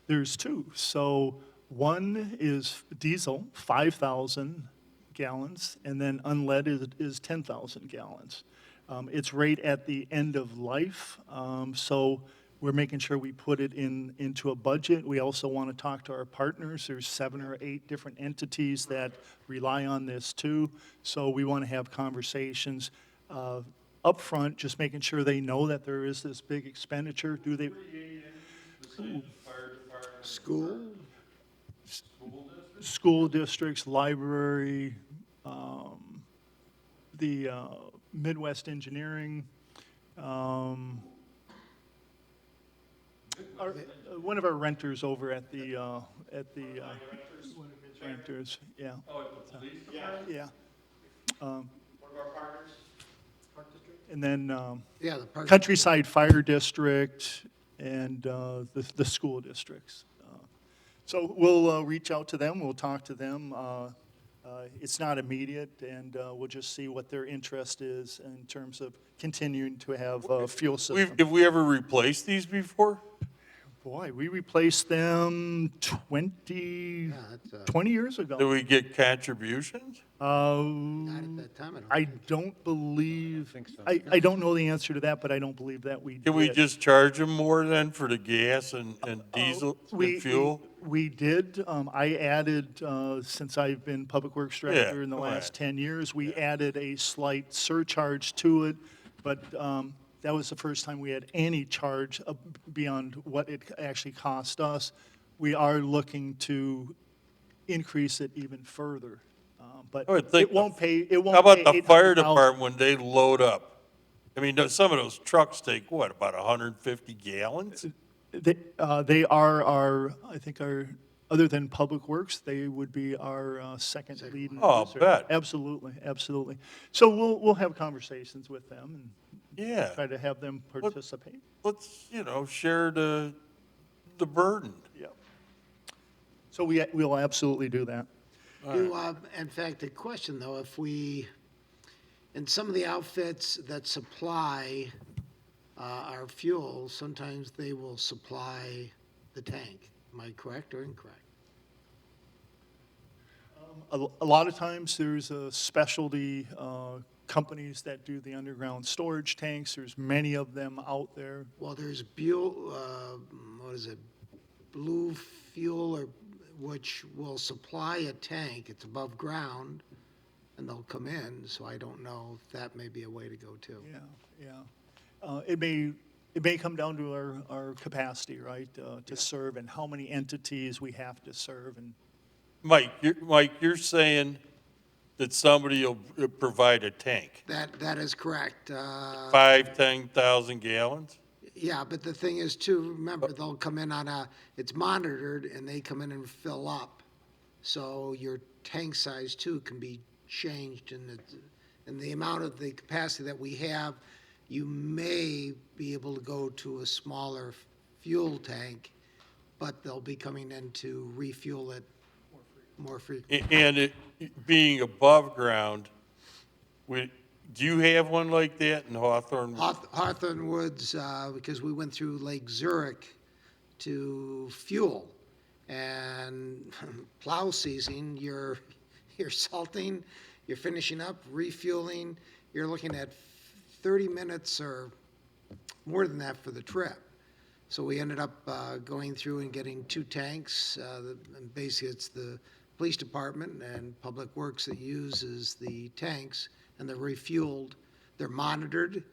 There's 2. So one is diesel, 5,000 gallons, and then unleaded is 10,000 gallons. It's right at the end of life, so we're making sure we put it into a budget. We also want to talk to our partners. There's 7 or 8 different entities that rely on this too, so we want to have conversations. upfront, just making sure they know that there is this big expenditure. Do they? School? School districts, library, the Midwest Engineering, one of our renters over at the one of his renters, yeah. Oh, at the police department? Yeah. One of our partners? And then Yeah, the park. Countryside Fire District and the school districts. So we'll reach out to them, we'll talk to them. It's not immediate, and we'll just see what their interest is in terms of continuing to have a fuel system. Have we ever replaced these before? Boy, we replaced them 20 years ago. Do we get contributions? Not at that time, I don't believe, I don't know the answer to that, but I don't believe that we did. Can we just charge them more then for the gas and diesel We- and fuel? We did. I added, since I've been Public Works Director in the go last ahead. 10 years, we added a slight surcharge to it, but that was the first time we had any charge beyond what it actually cost us. We are looking to increase it even further, but I would think it won't pay, it won't How about pay the fire 800,000. department when they load up? I mean, some of those trucks take, what, about 150 gallons? They are our, I think other than Public Works, they would be our second lead. Oh, user. bet. Absolutely, absolutely. So we'll have conversations with them and Yeah. try to have them participate. Let's, share the burden. Yeah. So we'll absolutely do that. In fact, a question though, if we, in some of the outfits that supply our fuel, sometimes they will supply the tank. Am I correct or incorrect? A lot of times, there's a specialty companies that do the underground storage tanks. There's many of them out there. Well, there's what is it, Blue Fuel, or which will supply a tank. It's above ground, and they'll come in. So I don't know if that may be a way to go too. Yeah. It may come down to our capacity, right, to serve and how many entities we have to serve. And Mike, you're saying that somebody will provide a tank, That is correct. 10,000 gallons? Yeah, but the thing is too, remember, they'll come in it's monitored, and they come in and fill up. So your tank size too can be changed, and the amount of the capacity that we have, you may be able to go to a smaller fuel tank, but they'll be coming in to refuel it more frequently. And it being above ground, do you have one like that in Hawthorne? Hawthorne Woods, because we went through Lake Zurich to fuel, and plow season, you're salting, you're finishing up, refueling, you're looking at 30 minutes or more than that for the trip. So we ended up going through and getting 2 tanks. And basically, it's the police department and Public Works that uses the tanks, and they're refueled. They're monitored,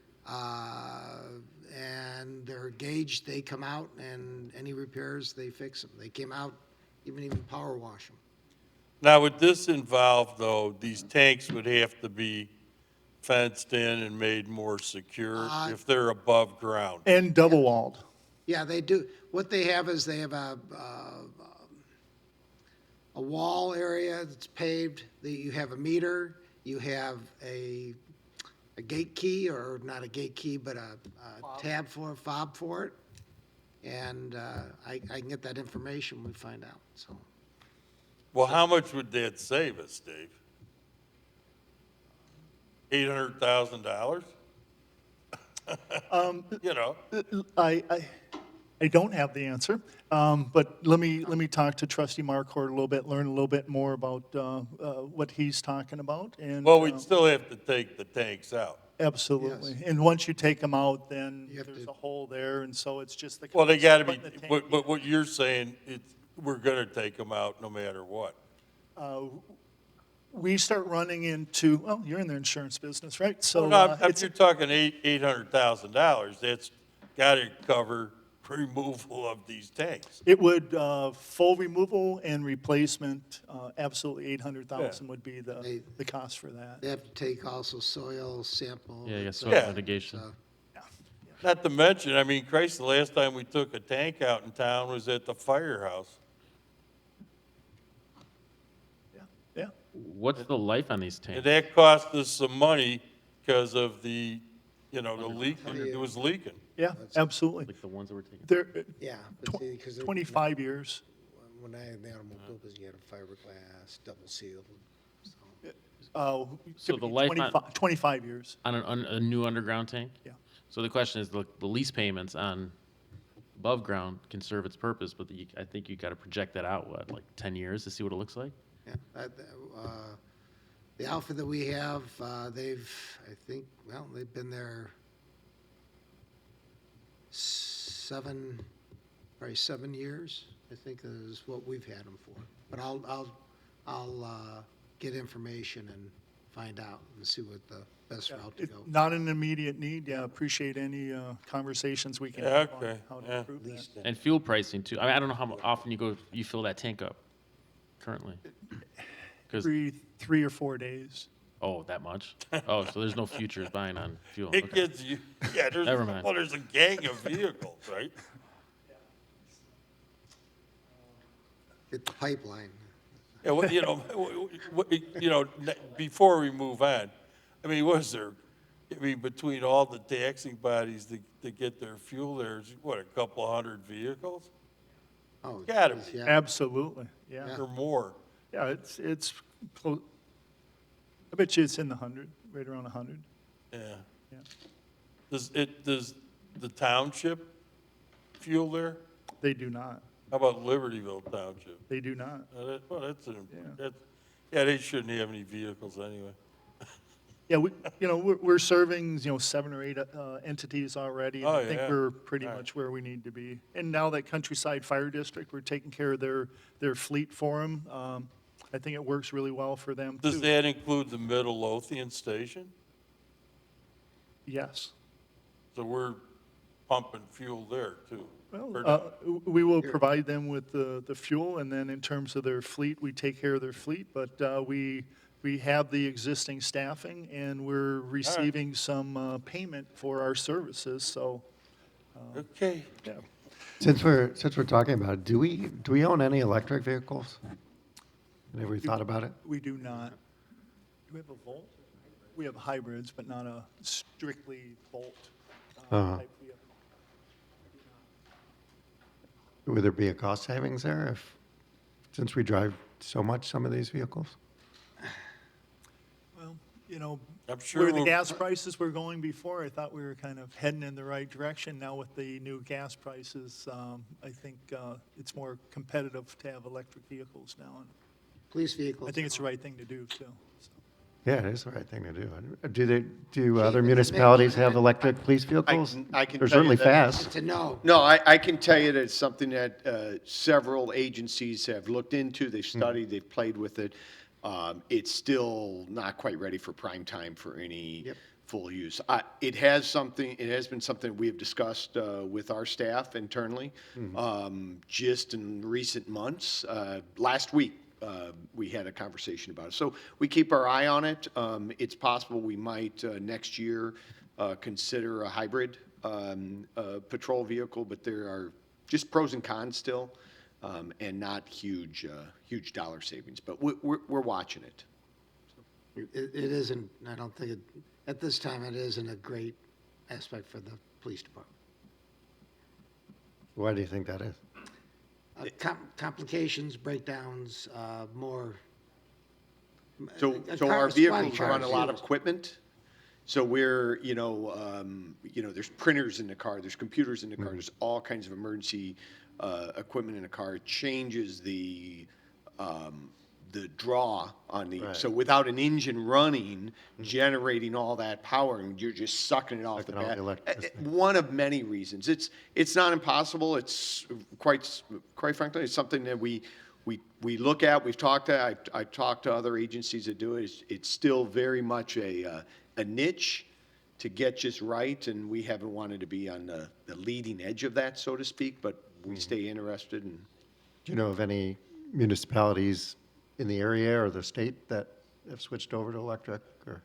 and they're gauged. They come out, and any repairs, they fix them. They came out, even power wash them. Now, would this involve, though, these tanks would have to be fenced in and made more secure if they're above ground? And double walled. Yeah, they do. What they have is they have a wall area that's paved. You have a meter. You have a gate key, or not a gate key, but a fob for it. And I can get that information when we find out. So Well, how much would that save us, Dave? $800,000? I don't have the answer, but let me talk to Trustee Markort a little bit, learn a little bit more about what he's talking about. And Well, we'd still have to take the tanks out. absolutely. And once you take them out, then there's a hole there, and so it's just the. Well, they gotta be, putting the tank but what you're saying, we're gonna take them out no matter what. we start running into, well, you're in the insurance business, right? So Well, no, it's, you're talking $800,000. That's got to cover removal of these tanks. it would, full removal and replacement, absolutely 800,000 would be the cost for that. They have to take also soil sample. Yeah, I guess so- soil Yeah. mitigation. so- Not to mention, I mean, Christ, the last time we took a tank out in town was at the firehouse. Yeah, What's the life on these And tanks? that cost us some money because of the, the leak, it was leaking. yeah, absolutely. Like the ones that were taken? They're Yeah. but see, 'cause they're- 25 years. When I had the automobile business, you had a fiberglass, double sealed. So. So the life on- 25 years. On a new underground tank? Yeah. So the question is, the lease payments on above ground can serve its purpose, but I think you got to project that out, what, like 10 years to see what it looks like? Yeah, the outfit that we have, they've, I think, well, they've been there probably 7 years, I think is what we've had them for. But I'll get information and find out and see what the best route to It's go. not an immediate need. Yeah, appreciate any conversations we can Yeah, have on okay, how to yeah. improve that. And fuel pricing too. I mean, I don't know how often you fill that tank up currently. 'Cause- Three or 4 days. oh, that much? Oh, so there's no futures buying on fuel. It Okay. gets you, yeah, Never mind. there's a gang of vehicles, right? Get the pipeline. Yeah, before we move on, I mean, between all the taxing bodies that get their fuel, there's, what, a couple hundred vehicles? Oh, Gotta geez, be. yeah. Absolutely, yeah. Or more. Yeah, it's close. I bet you it's in the 100, right around 100. Yeah. Yeah. Does the township fuel there? They do not. How about Libertyville Township? They do not. Yeah, they shouldn't have any vehicles anyway. Yeah, we're serving, 7 or 8 entities already. And Oh, I think yeah. we're pretty All right. much where we need to be. And now that Countryside Fire District, we're taking care of their fleet for them. I think it works really well for them, too. Does that include the Middle Lothian Station? Yes. So we're pumping fuel there too? Or Well, not? we will provide them with the fuel, and then in terms of their fleet, we take care of their fleet. But we have the existing staffing, and we're receiving some payment for our services, so, Okay. yeah. Since we're talking about it, do we own any electric vehicles? Have we thought about it? We do not. Do we have a Volt? We have hybrids, but not a strictly Volt Uh-huh. type vehicle. Would there be a cost savings there since we drive so much some of these vehicles? Well, I'm sure where the we'll- gas prices were going before, I thought we were kind of heading in the right direction. Now with the new gas prices, I think it's more competitive to have electric vehicles now. And Police vehicles. I think it's the right thing to do, too. So. Yeah, it is the right thing to do. Do other municipalities have electric police vehicles? I can They're tell you certainly that- fast. To know. No, I can tell you that it's something that several agencies have looked into, they've studied, they've played with it. It's still not quite ready for prime time for any Yep. full use. It has been something we have discussed with our staff internally, just in recent months. Last week, we had a conversation about it. So we keep our eye on it. It's possible we might, next year, consider a hybrid patrol vehicle, but there are just pros and cons still, and not huge dollar savings. But we're watching it. It isn't, I don't think, at this time, it isn't a great aspect for the police department. Why do you think that is? Complications, breakdowns, more. So our vehicles run a lot of equipment. So we're, there's printers in the car, there's computers in the car, there's all kinds of emergency equipment in the car. It changes the draw on the, Right. so without an engine running, generating all that power, and you're just sucking it off the Sucking all bat. the electricity. One of many reasons. It's not impossible. It's quite frankly, it's something that we we've talked to, I've talked to other agencies that do it. It's still very much a niche to get just right, and we haven't wanted to be on the leading edge of that, so to speak, but we stay interested and. Do you know of any municipalities in the area or the state that have switched over to electric or?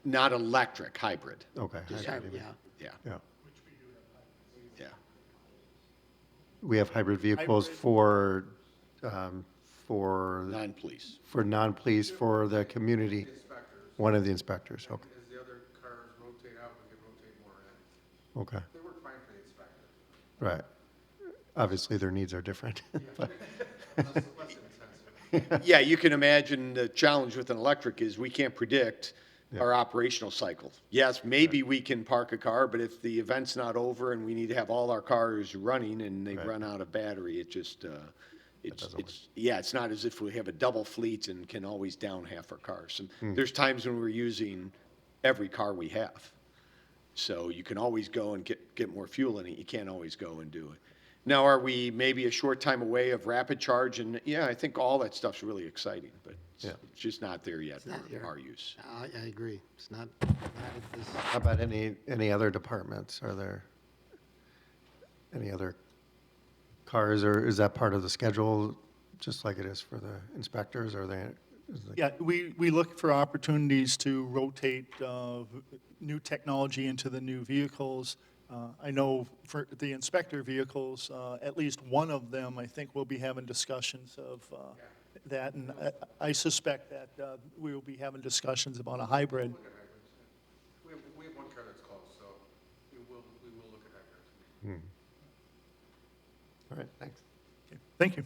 Not electric, hybrid. Okay. hybrid. Yeah. Yeah, Yeah. yeah. We have hybrid vehicles for Non-police. non-police, for the community. One of the inspectors, okay. As the other cars rotate out, we can rotate more in. Okay, They work fine for the inspector. right. Obviously, their needs are different. but- Less intensive. Yeah, you can imagine the challenge with an electric is we can't predict Yeah. our operational cycle. Yes, maybe we can park a car, but if the event's not over and we need to have all our cars running and they Right. run out of battery, it just, doesn't work. it's not as if we have a double fleet and can always down half our cars. Hmm. And there's times when we're using every car we have. So you can always go and get more fuel in it. You can't always go and do it. Now, are we maybe a short time away of rapid charge? And yeah, I think all that stuff's really exciting, but Yeah. it's just not there yet not for there. our use. I agree. It's not at this. How about any other departments? Are there any other cars, or is that part of the schedule, just like it is for the inspectors? Are they? Yeah, we look for opportunities to rotate new technology into the new vehicles. I know for the inspector vehicles, at least one of them, I think we'll be having discussions of that, and I suspect that we will be having discussions about a hybrid. We have one car that's closed, so we will look at hybrids. All right, thanks. Okay, thank you.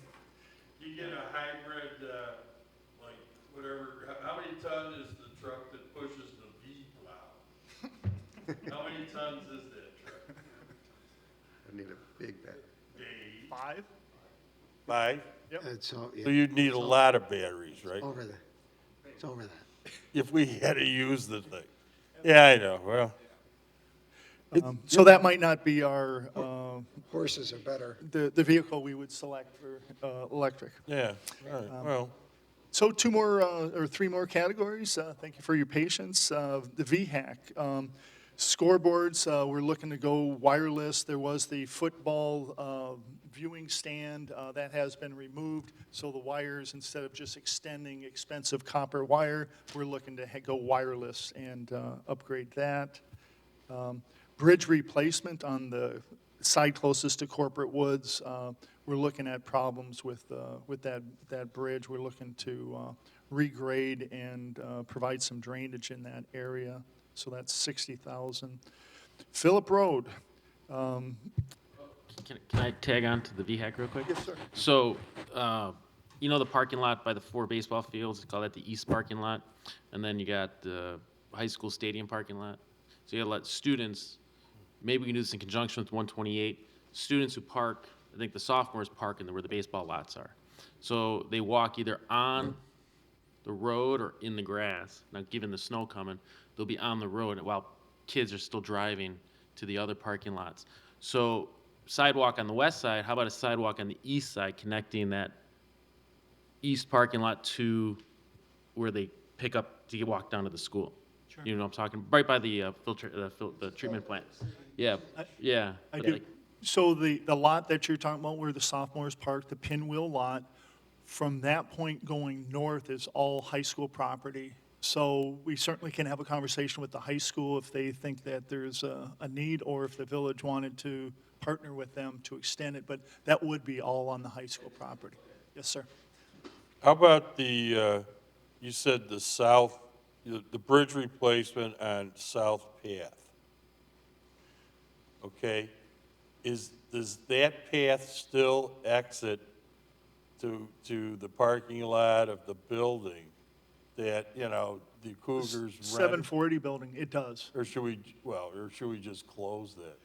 You get a hybrid, like, whatever, how many ton is the truck that pushes the V plow? How many tons is that truck? I need a big bed. Dave? 5? 5? So So you'd need a lot of batteries, right? over that. It's over that. If we had to use the thing. Yeah, I know, well, So that might not be our, Horses are better. the vehicle we would select for electric. yeah, all right, well, So 2 more, or 3 more categories. Thank you for your patience. The VHAC. Scoreboards, we're looking to go wireless. There was the football viewing stand. That has been removed. So the wires, instead of just extending expensive copper wire, we're looking to go wireless and upgrade that. Bridge replacement on the side closest to Corporate Woods. We're looking at problems with that bridge. We're looking to regrade and provide some drainage in that area. So that's $60,000. Phillip Road. Can I tag on to the VHAC real quick? Yes, sir. So, you know the parking lot by the 4 baseball fields, it's called that the east parking lot, and then you got the high school stadium parking lot. So you gotta let students, maybe we can do this in conjunction with 128, students who park, I think the sophomores park in where the baseball lots are. So they walk either on the road or in the grass. Now, given the snow coming, they'll be on the road while kids are still driving to the other parking lots. So sidewalk on the west side, how about a sidewalk on the east side connecting that east parking lot to where they pick up to walk down to the school? Sure. You know what I'm talking, right by the the treatment plant. Yeah, yeah. I But do. like- So the lot that you're talking about where the sophomores park, the pinwheel lot, from that point going north is all high school property. So we certainly can have a conversation with the high school if they think that there's a need, or if the village wanted to partner with them to extend it, but that would be all on the high school property. Yes, sir. how about the, you said the south, the bridge replacement on South Path? Okay, does that path still exit to the parking lot of the building that, you know, the Cougars rent? 740 building, it does. Or should we just close that?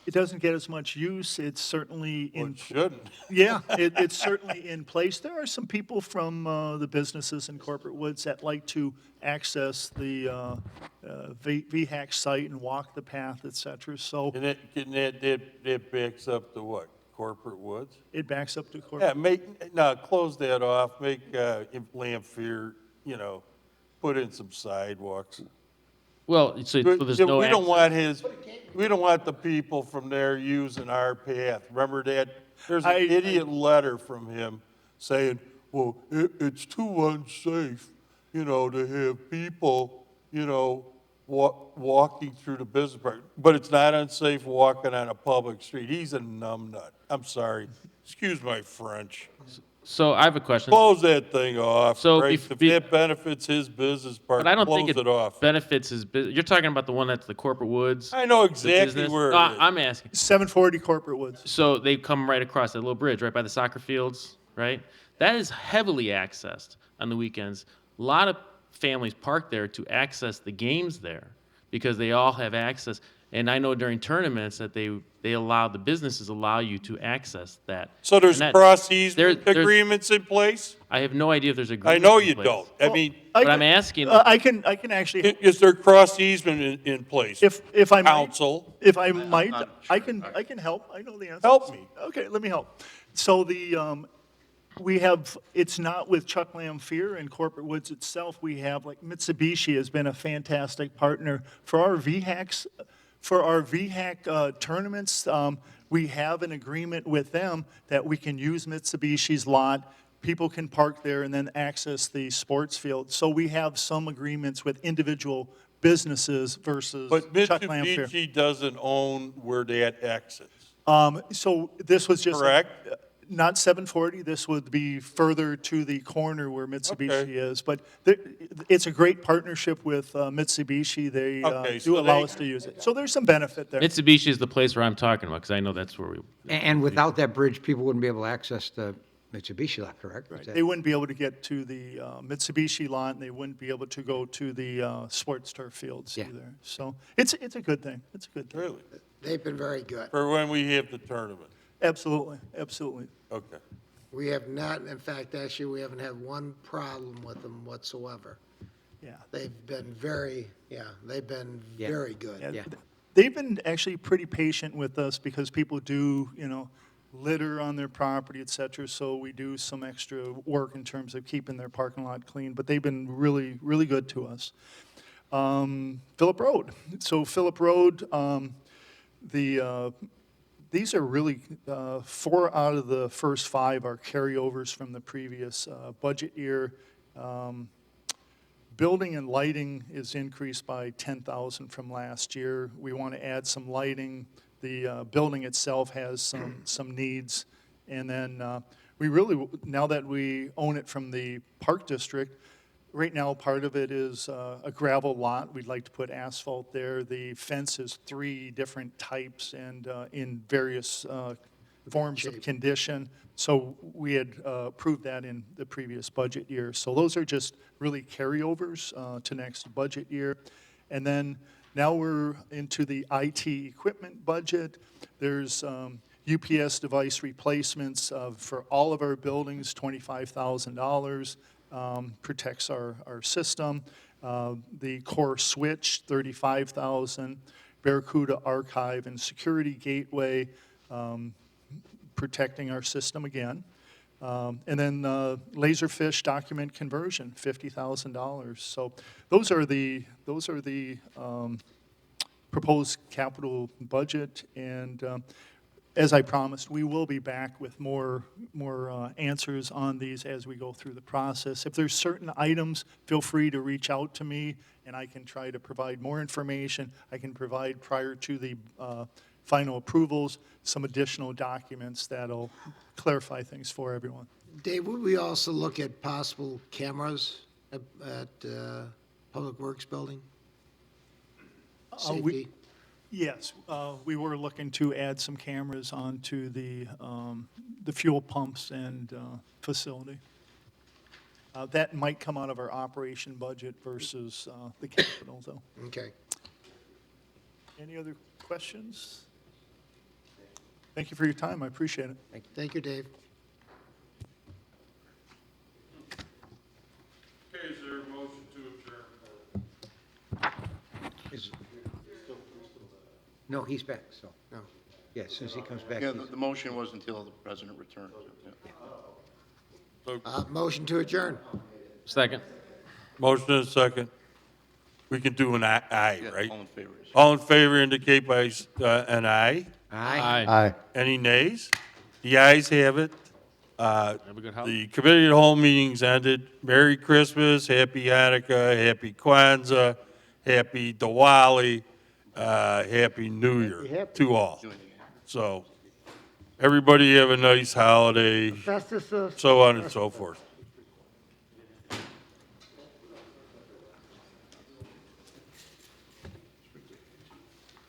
It doesn't get as much use. It's certainly Well, in. it shouldn't. Yeah, it's certainly in place. There are some people from the businesses in Corporate Woods that like to access the VHAC site and walk the path, et cetera. So And that backs up to what, Corporate Woods? It backs up to Yeah, corporate. close that off, make, Lamphir, put in some sidewalks. Well, so there's no We don't access? want we don't want the people from there using our path. Remember that? There's an I- idiot letter from him saying, well, it's too unsafe, to have people, walking through the business park. But it's not unsafe walking on a public street. He's a numbnut. I'm sorry. Excuse my French. So I have a question. Close that thing off, So right? bef- If be- that benefits his business park, But I don't think close it it off. benefits his business. You're talking about the one that's the Corporate Woods? I know the exactly business? where No, it is. I'm asking. 740 Corporate Woods. So they come right across that little bridge, right by the soccer fields, right? That is heavily accessed on the weekends. A lot of families park there to access the games there because they all have access. And I know during tournaments that they allow, the businesses allow you to access that. So there's And that- cross easement there's- agreements in place? I have no idea if there's I agreements know in you place. don't. I mean, But I'm asking, I can actually, is there cross easement in place? if I might, Council, if I might, not I sure. can help. I know the answer. help me. Okay, let me help. So we have, it's not with Chuck Lamphir and Corporate Woods itself. We have, like, Mitsubishi has been a fantastic partner for our VHACs. For our VHAC tournaments, we have an agreement with them that we can use Mitsubishi's lot. People can park there and then access the sports field. So we have some agreements with individual businesses versus But Chuck Lamphir. Mitsubishi doesn't own where that exits, So this was just. correct? Not 740, this would be further to the corner where Mitsubishi Okay. is. But it's a great partnership with Mitsubishi. They Okay, do so allow they- us to use it. So there's some benefit there. Mitsubishi is the place where I'm talking about, because I know that's where we. And without that bridge, people wouldn't be able to access the Mitsubishi lot, correct? Is that- They wouldn't be able to get to the Mitsubishi lot, and they wouldn't be able to go to the sports turf fields Yeah. either. So it's a good thing. It's a good thing. Really? They've been very good. For when we have the tournament? Absolutely, absolutely. Okay. We have not, in fact, actually, we haven't had one problem with them whatsoever. Yeah. They've been very, they've been Yeah. very good. Yeah. They've been actually pretty patient with us because people do, litter on their property, et cetera, so we do some extra work in terms of keeping their parking lot clean, but they've been really, really good to us. Phillip Road. So Phillip Road, these are really, 4 out of the first 5 are carryovers from the previous budget year. Building and lighting is increased by 10,000 from last year. We want to add some lighting. The building itself has some needs. And then we really, now that we own it from the Park District, right now part of it is a gravel lot. We'd like to put asphalt there. The fence is 3 different types and in various forms of condition. So we had approved that in the previous budget year. So those are just really carryovers to next budget year. And then now we're into the IT equipment budget. There's UPS device replacements for all of our buildings, $25,000. Protects our system. The core switch, $35,000. Barracuda archive and security gateway, protecting our system again. And then Laserfish document conversion, $50,000. So those are the proposed capital budget. And as I promised, we will be back with more answers on these as we go through the process. If there's certain items, feel free to reach out to me, and I can try to provide more information. I can provide, prior to the final approvals, some additional documents that'll clarify things for everyone. Dave, would we also look at possible cameras at Public Works Building? Safety? Yes, we were looking to add some cameras onto the fuel pumps and facility. That might come out of our operation budget versus the capital, though. Okay. Any other questions? Thank you for your time, I appreciate it. Thank you, Dave. Okay, is there a motion to adjourn? No, he's back, so. No. Yeah, as soon as he comes back. Yeah, the motion was until the president returns. Yeah. Motion to adjourn. Second. Motion and second. We can do an aye, Yeah, right? all in favor. All in favor indicate by an aye. Aye. Aye. Any nays? The ayes have it. Have a good holiday. The committee of the whole meeting's ended. Merry Christmas, Happy Hanukkah, Happy Kwanzaa, Happy Diwali, Happy New Year to all. So, everybody have a nice holiday, Festus, so on and so forth.